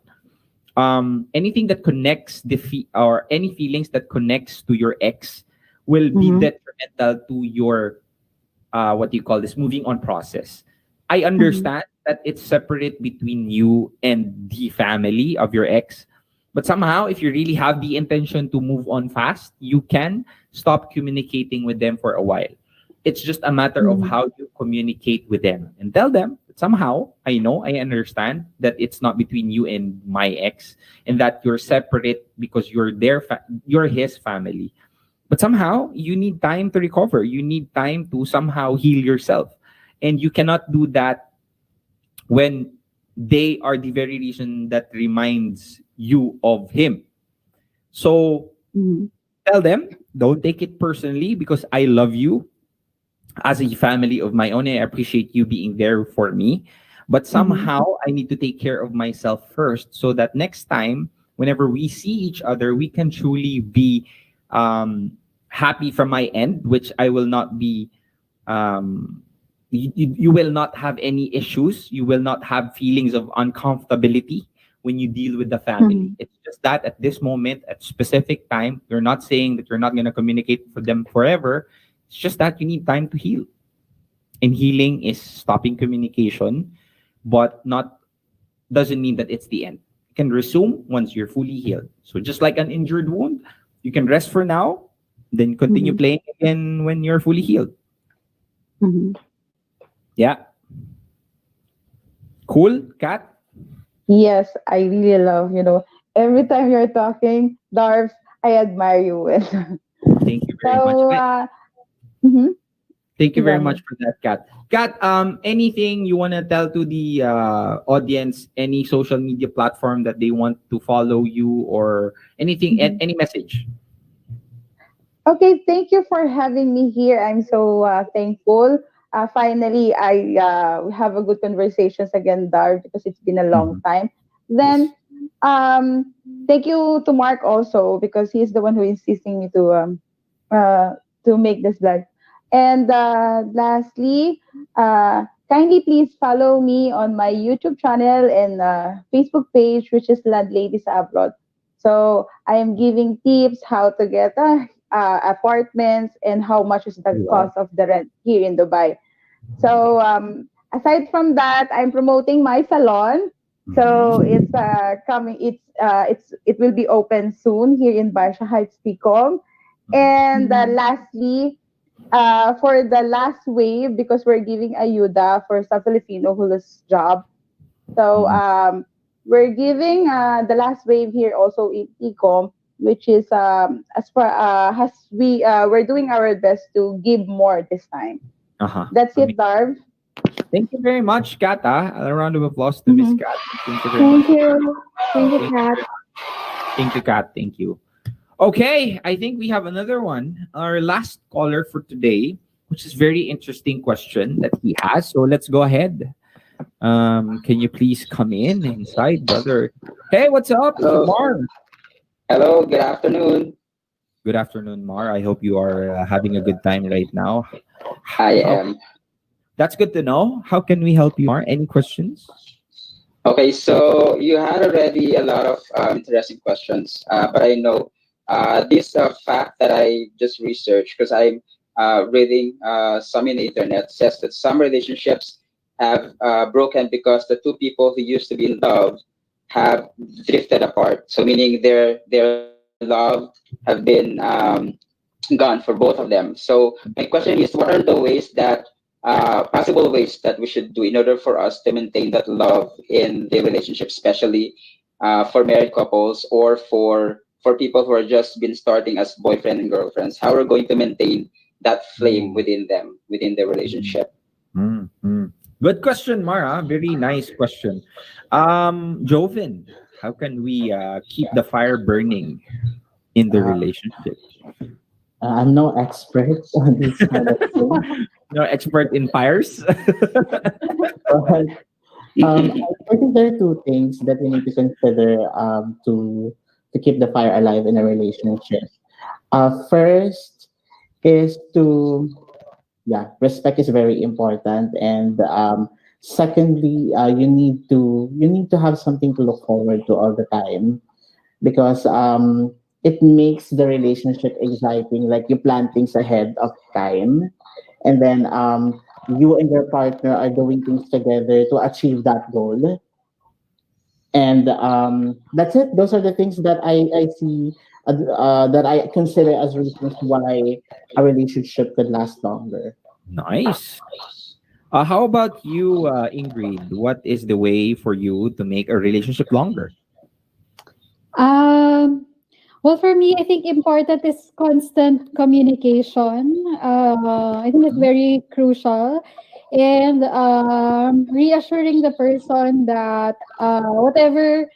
Anything that connects or any feelings that connects to your ex will be Mhm. detrimental to your what do you call this moving on process. I Mhm. understand that it's separate between you and the family of your ex, but somehow if you really have the intention to move on fast, you can stop communicating with them for a while. It's just a matter of Mhm. how you communicate with them and tell them that somehow I understand that it's not between you and my ex, and that you're separate because you're his family, but somehow you need time to recover. You need time to somehow heal yourself. And you cannot do that when they are the very reason that reminds you of him. So Mhm. tell them, don't take it personally, because I love you as a family of my own. I appreciate you being there for me. But Mhm. somehow I need to take care of myself first, so that next time, whenever we see each other, we can truly be happy from my end, which I will not be. You will not have any issues. You will not have feelings of uncomfortability when you deal with the family. Mhm. It's just that at this moment, at specific time, you're not saying that you're not going to communicate with them forever. It's just that you need time to heal. And healing is stopping communication, but not doesn't mean that it's the end. You can resume once you're fully healed. So just like an injured wound, you can rest for now, then continue Mhm. playing again when you're fully healed. Mhm. Yeah. Cool, Kat? Yes, I really love, every time you're talking, Darbs, I admire you with. Thank you very much. So, mhm, Thank you go very much ahead. for that, Kat. Kat, anything you want to tell to the audience, any social media platform that they want to follow you, or anything, Mhm. any message? Okay, thank you for having me here. I'm so thankful. Finally, I we have a good conversations again, Dar, because it's been a long Mhm. time. Yes. Then, thank you to Mark also, because he's the one who insisting me uh, to make this vlog. And lastly, kindly please follow me on my YouTube channel and Facebook page, which is Landladies Abroad. So I am giving tips how to get apartments and how much is the Oh, wow. cost of the rent here in Dubai. So aside from that, I'm promoting my salon. So Mhm. it's coming. It will be open soon here in Barsha Heights, Picom. And lastly, for the last wave, because we're giving ayuda for sa Filipino who lost job. So Mhm. we're giving the last wave here also in Ecom, which is as far as we're doing our best to give more this time. Uh-huh. That's it, Amazing. Darv. Thank you very much, Kat. A round of applause to Miss Mhm. Kat. Thank you very much. Thank you. Thank you, Thank you Kat. very much. Thank you, Kat. Thank you. Okay, I think we have another one. Our last caller for today, which is very interesting question that he has. So let's go ahead. Can you please come in inside, brother? Hey, what's up, Hello. Mar? Hello, good afternoon. Good afternoon, Mar. I hope you are having a good time right now. I How, am. that's good to know. How can we help you, Mar? Any questions? Okay, so you had already a lot of interesting questions, but I know this fact that I just researched because I'm reading some in the internet says that some relationships have broken because the two people who used to be in love have drifted apart. So meaning their love have been gone for both of them. So my question is, what are the ways that possible ways that we should do in order for us to maintain that love in the relationship, especially for married couples or for people who are just been starting as boyfriend and girlfriends? How are we going to maintain that flame Mm, within them, within the relationship? mm. Good question, Mara. Very nice question. Joven, how can we keep the fire burning in the Uh, relationship? I'm no expert on this kind of thing, No expert in fires. but I think there are two things that we need to consider to keep the fire alive in a relationship. First is to respect is very important, and secondly, you need to have something to look forward to all the time because it makes the relationship exciting. Like you plan things ahead of time, and then you and your partner are doing things together to achieve that goal. And that's it. Those are the things that I see that I consider as reasons why a relationship could last longer. Nice. How about you, Ingrid? What is the way for you to make a relationship longer? Um, well, for me, I think important is constant communication. I think it's very crucial. And reassuring the person that whatever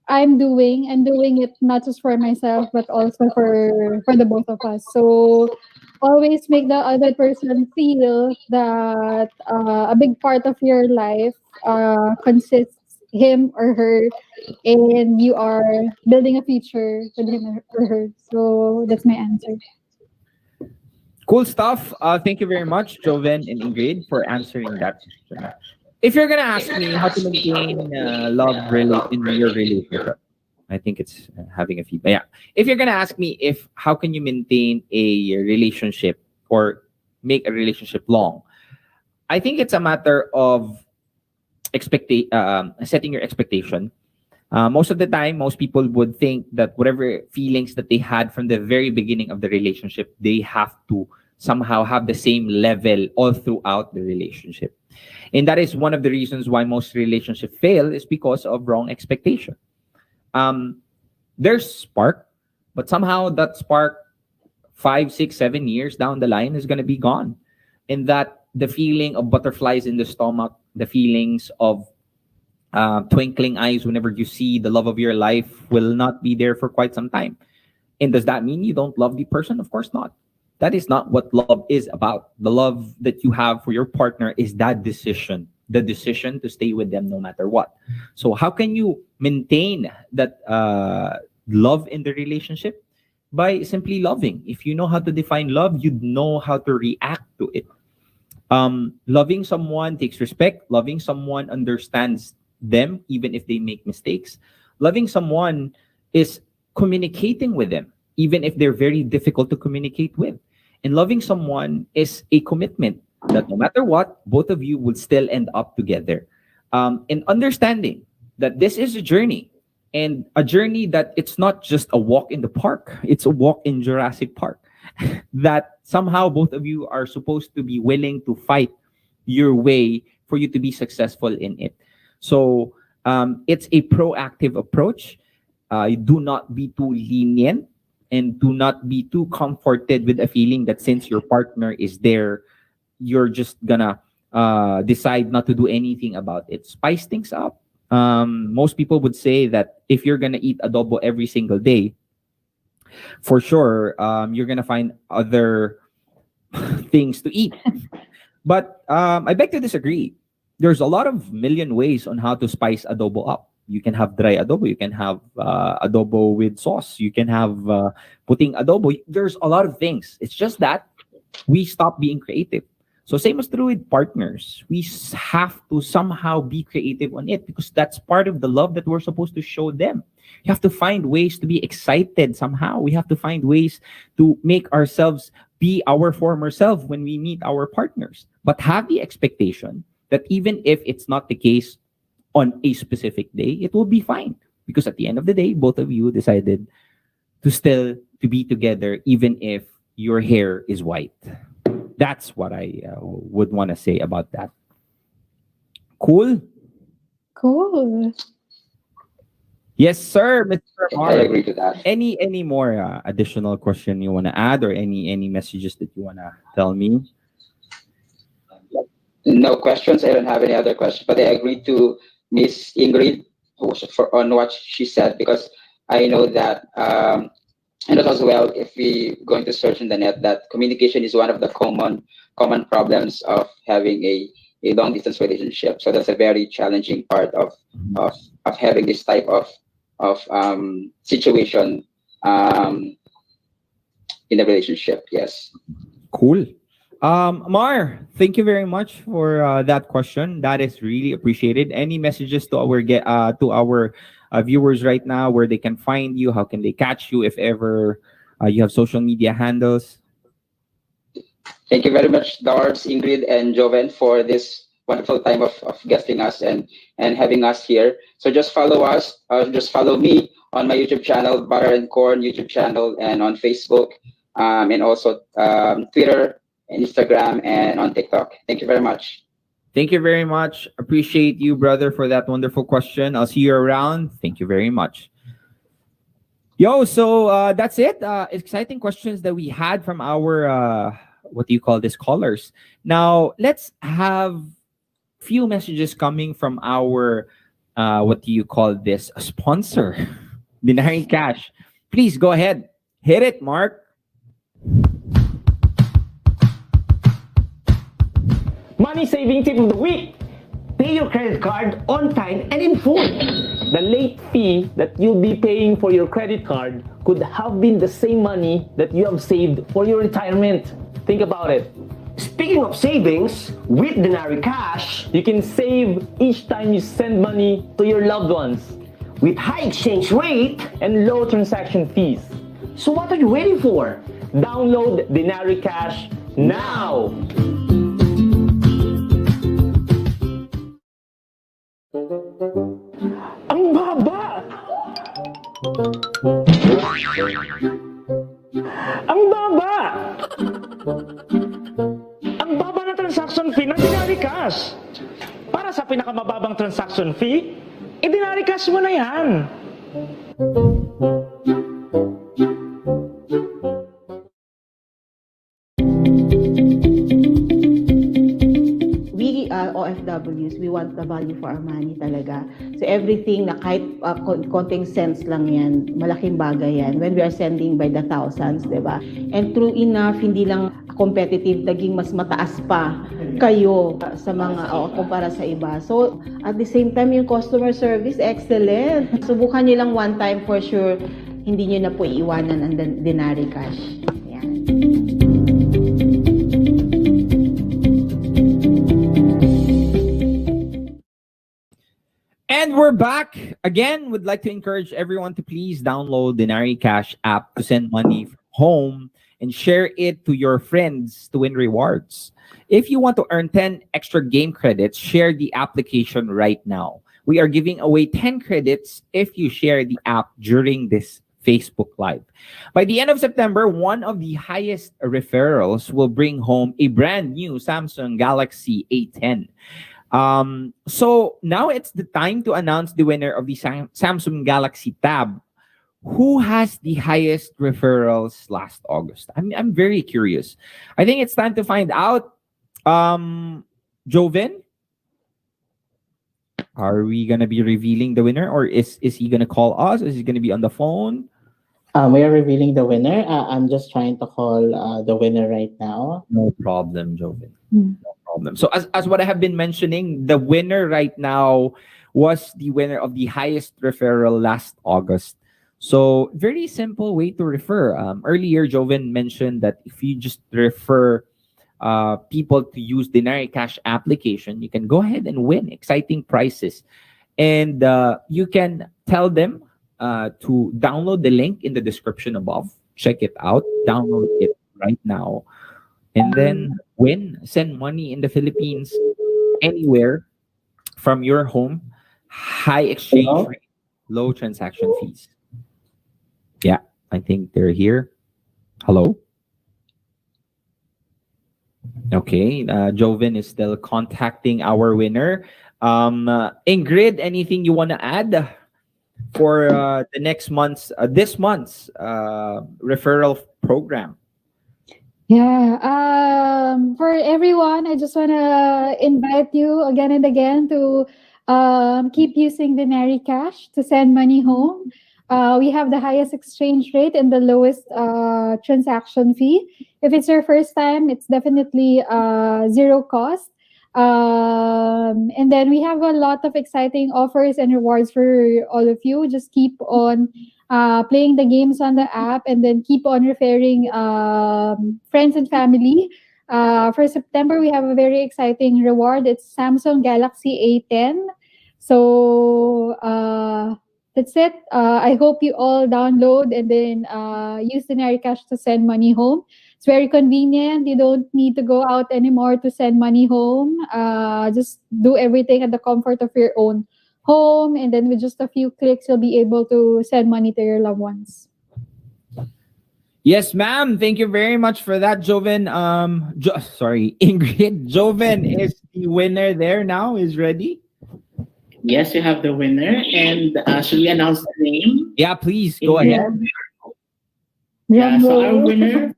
I'm doing it not just for myself, but also for the both of us. So always make the other person feel that a big part of your life consists him or her, and you are building a future with him or her. So that's my answer. Cool stuff. Thank you very much, Joven and Ingrid, for answering that question. If you're gonna ask me how to maintain love really in your relationship, I think it's having a feedback. Yeah. If you're gonna ask me if how can you maintain a relationship or make a relationship long, I think it's a matter of setting your expectation. Most of the time, most people would think that whatever feelings that they had from the very beginning of the relationship, they have to somehow have the same level all throughout the relationship. And that is one of the reasons why most relationships fail is because of wrong expectation. Um, there's spark, but somehow that spark 5, 6, 7 years down the line is gonna be gone. And that the feeling of butterflies in the stomach, the feelings of twinkling eyes whenever you see the love of your life will not be there for quite some time. And does that mean you don't love the person? Of course not. That is not what love is about. The love that you have for your partner is that decision, the decision to stay with them no matter what. So, how can you maintain that love in the relationship? By simply loving. If you know how to define love, you know how to react to it. Loving someone takes respect. Loving someone understands them even if they make mistakes. Loving someone is communicating with them even if they're very difficult to communicate with. And loving someone is a commitment that no matter what, both of you will still end up together. And understanding that this is a journey, and a journey that it's not just a walk in the park, it's a walk in Jurassic Park. That somehow both of you are supposed to be willing to fight your way for you to be successful in it. So it's a proactive approach. Do not be too lenient and do not be too comforted with a feeling that since your partner is there, you're just gonna decide not to do anything about it. Spice things up. Most people would say that if you're gonna eat adobo every single day, for sure, you're gonna find other things to eat. But I beg to disagree. There's a lot of million ways on how to spice adobo up. You can have dry adobo. You can have adobo with sauce. You can have puting adobo. There's a lot of things. It's just that we stop being creative. So same as true with partners. We have to somehow be creative on it because that's part of the love that we're supposed to show them. You have to find ways to be excited somehow. We have to find ways to make ourselves be our former self when we meet our partners. But have the expectation that even if it's not the case on a specific day, it will be fine. Because at the end of the day, both of you decided to be together even if your hair is white. That's what I would want to say about that. Cool? Cool. Yes, sir, Mr. I Mark. agree to that. Any more additional question you want to add or any messages that you want to tell me? No questions. I don't have any other questions, but I agree to Miss Ingrid on what she said because I know that and as well, if we going to search in the net, that communication is one of the common problems of having a long distance relationship. So that's a very challenging part of having this type of situation in a relationship. Yes. Cool. Mar, thank you very much for that question. That is really appreciated. Any messages to our viewers right now, where they can find you? How can they catch you if ever you have social media handles? Thank you very much, Darbs, Ingrid, and Joven, for this wonderful time of guesting us and having us here. So just follow us, just follow me on my YouTube channel, Butter and Corn YouTube channel, and on Facebook, and also Twitter, and Instagram, and on TikTok. Thank you very much. Thank you very much. Appreciate you, brother, for that wonderful question. I'll see you around. Thank you very much. Yo, so that's it. Exciting questions that we had from our what do you call this, callers. Now let's have few messages coming from our what do you call this, a sponsor, Denari Cash. Please go ahead, hit it, Mark. Money saving tip of the week. Pay your credit card on time and in full. The late fee that you'll be paying for your credit card could have been the same money that you have saved for your retirement. Think about it. Speaking of savings, with Denari Cash, You can save each time you send money to your loved ones with high exchange rate, and low transaction fees. so what are you waiting for? Download Denari Cash now! Ang baba! Ang baba! Ang baba ng transaction fee ng Denari Cash. Para sa pinakamababang transaction fee, i-Denari Cash mo na yan. We OFWs, we want the value for our money talaga. So everything na kahit konting cents lang yan, malaking bagay yan when we are sending by the thousands, di ba? And true enough, hindi lang competitive, naging mas mataas pa kayo sa mga kumpara sa iba. So at the same time, yung customer service, excellent. Subukan nyo lang one time for sure, hindi nyo na po iiwanan ang Denari Cash. Yan. And we're back again. Would like to encourage everyone to please download the Denari Cash app to send money from home and share it to your friends to win rewards. If you want to earn 10 extra game credits, share the application right now. We are giving away 10 credits if you share the app during this Facebook Live. By the end of September, one of the highest referrals will bring home a brand new Samsung Galaxy A10. So now it's the time to announce the winner of the Samsung Galaxy Tab. Who has the highest referrals last August? I'm very curious. I think it's time to find out. Joven, are we gonna be revealing the winner, or is he gonna call us? Is he gonna be on the phone? We are revealing the winner. I'm just trying to call the winner right now. No problem, Joven. No problem. So as what I have been mentioning, the winner right now was the winner of the highest referral last August. So very simple way to refer. Earlier, Joven mentioned that if you just refer people to use Denari Cash application, you can go ahead and win exciting prizes. And you can tell them to download the link in the description above. Check it out. Download it right now. And then win. Send money in the Philippines anywhere from your home. High exchange rate, low transaction fees. Yeah, I think they're here. Hello? Okay, Joven is still contacting our winner. Ingrid, anything you want to add for the next month's, this month's referral program? Yeah. For everyone, I just wanna invite you again and again to keep using Denari Cash to send money home. We have the highest exchange rate and the lowest transaction fee. If it's your first time, it's definitely zero cost. And then we have a lot of exciting offers and rewards for all of you. Just keep on playing the games on the app, and then keep on referring friends and family. For September, we have a very exciting reward. It's Samsung Galaxy A10. So that's it. I hope you all download and then use the Cash to send money home. It's very convenient. You don't need to go out anymore to send money home. Just do everything at the comfort of your own home, and then with just a few clicks, you'll be able to send money to your loved ones. Yes, ma'am. Thank you very much for that, Joven. Sorry, Ingrid. Joven is the winner there now. Is ready? Yes, you have the winner. And should we announce the name? Yeah, please go ahead. Yeah, so our winner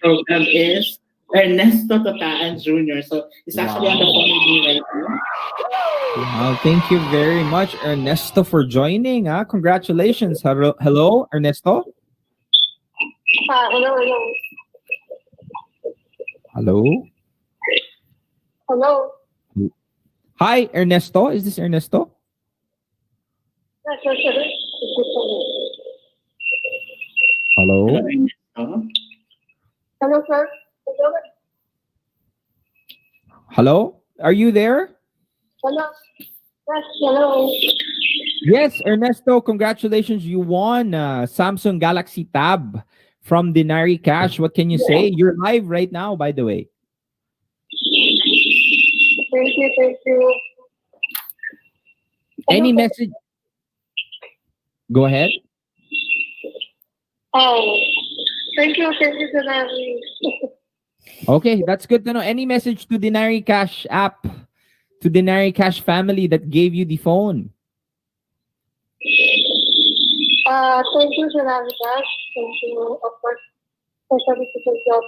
program is Ernesto Totaan Jr. So he's actually on the phone with me right now. Wow, thank you very much, Ernesto, for joining. Congratulations. Hello, Ernesto. Hello, hello. Hello. Hello. Hi, Ernesto. Is this Ernesto? Yes, yes, yes. Hello. Hello, sir. Hello. Hello. Are you there? Hello. Yes, hello. Yes, Ernesto. Congratulations. You won Samsung Galaxy Tab from Denari Cash. What can you say? You're live right now, by the way. Thank you, thank you. Any message? Go ahead. Oh, thank you, Denari. Okay, that's good to know. Any message to Denari Cash app, to Denari Cash family that gave you the phone? Thank you, Denari Cash. Thank you, of course, especially to the job.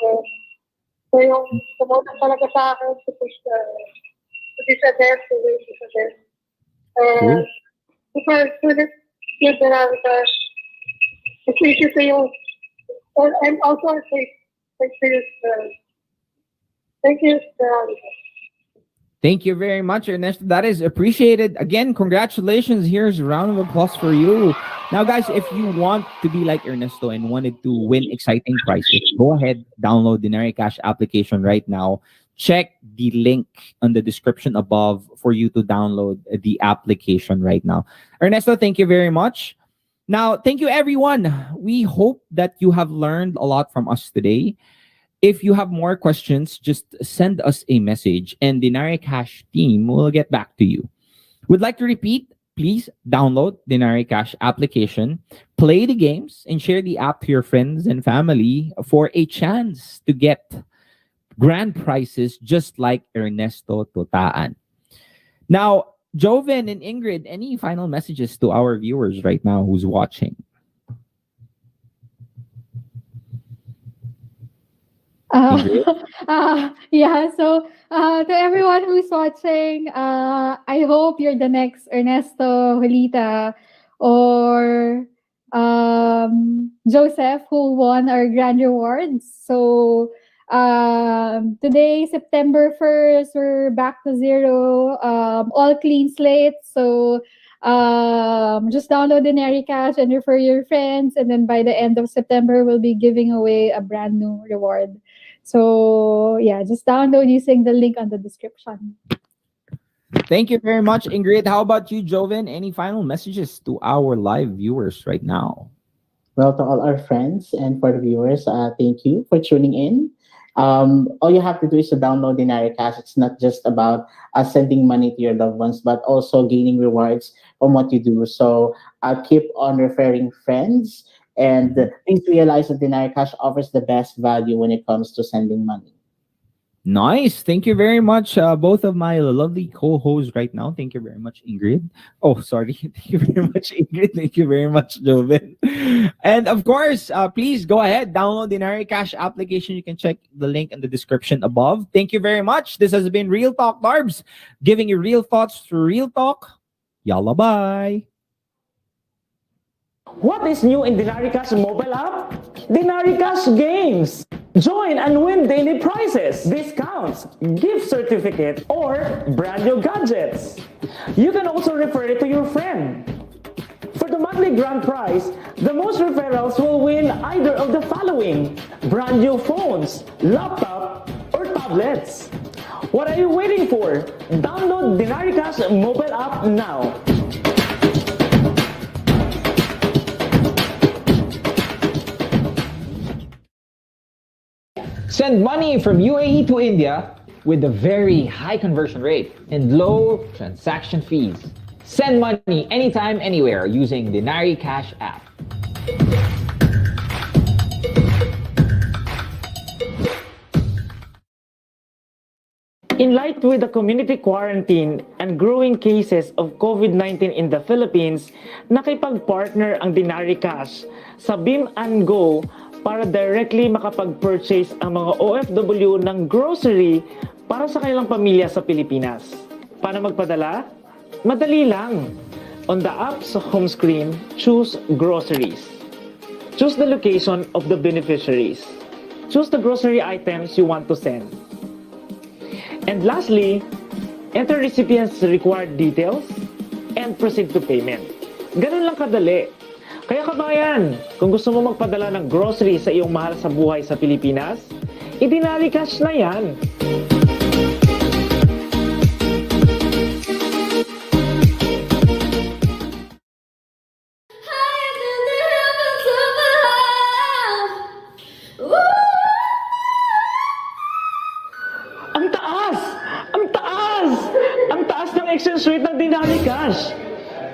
So yung tumulong talaga sa akin to push to be sa desk, to wait sa desk. And because with it, yung Denari Cash, it's easy to use. And also, it's to use. Thank you, Denari Cash. Thank you very much, Ernesto. That is appreciated. Again, congratulations. Here's a round of applause for you. Now, guys, if you want to be like Ernesto and wanted to win exciting prizes, go ahead, download the Denari Cash application right now. Check the link on the description above for you to download the application right now. Ernesto, thank you very much. Now, thank you, everyone. We hope that you have learned a lot from us today. If you have more questions, just send us a message and the Denari Cash team will get back to you. Would like to repeat, please download the Denari Cash application, play the games, and share the app to your friends and family for a chance to get grand prizes just like Ernesto Totaan. Now, Joven and Ingrid, any final messages to our viewers right now who's watching? Yeah, so to everyone who's watching, I hope you're the next Ernesto, Julita, or Joseph, who won our grand rewards. So Today, September 1st, we're back to zero, all clean slates. So just download the Neri Cash and refer your friends. And then by the end of September, we'll be giving away a brand new reward. So yeah, just download using the link on the description. Thank you very much, Ingrid. How about you, Joven? Any final messages to our live viewers right now? Well, to all our friends and for the viewers, thank you for tuning in. All you have to do is to download Denari Cash. It's not just about sending money to your loved ones, but also gaining rewards from what you do. So keep on referring friends, and please realize that Denari Cash offers the best value when it comes to sending money. Nice. Thank you very much, both of my lovely co-hosts right now. Thank you very much, Ingrid. Oh, sorry. Thank you very much, Ingrid. Thank you very much, Joven. And of course, please go ahead, download the Nari Cash application. You can check the link in the description above. Thank you very much. This has been Real Talk Darbs, giving you real thoughts through real talk. Yalla bye. What is new in Denari Cash mobile app? Denari Cash Games! Join and win daily prizes, discounts, gift certificate, or brand new gadgets. You can also refer it to your friend. For the monthly grand prize, the most referrals will win either of the following: brand new phones, laptop, or tablets. What are you waiting for? Download Denari Cash mobile app now. Send money from UAE to India with a very high conversion rate and low transaction fees. Send money anytime, anywhere using the Nari Cash app. In light with the community quarantine and growing cases of COVID-19 in the Philippines, nakipag-partner ang Denari Cash sa Beam and Go para directly makapag-purchase ang mga OFW ng grocery para sa kanilang pamilya sa Pilipinas. Paano magpadala? Madali lang. On the app's home screen, choose Groceries. Choose the location of the beneficiaries. Choose the grocery items you want to send. And lastly, enter recipient's required details and proceed to payment. Ganun lang kadali. Kaya kabayan, kung gusto mo magpadala ng grocery sa iyong mahal sa buhay sa Pilipinas, i-Denari Cash na yan. Ang taas! Ang taas! Ang taas ng exchange rate ng Denari Cash.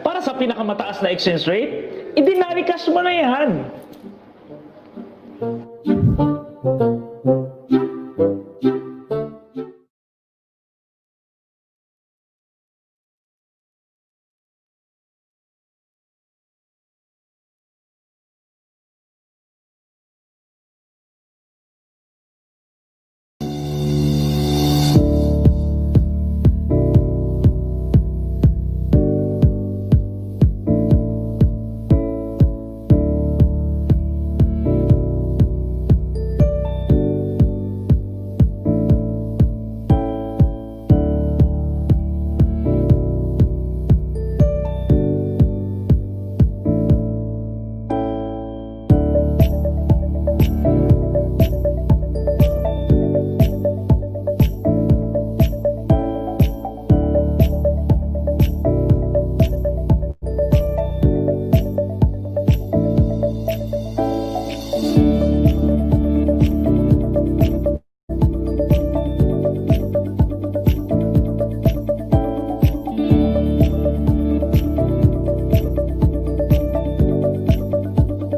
Para sa pinakamataas na exchange rate, i-Denari Cash mo na yan.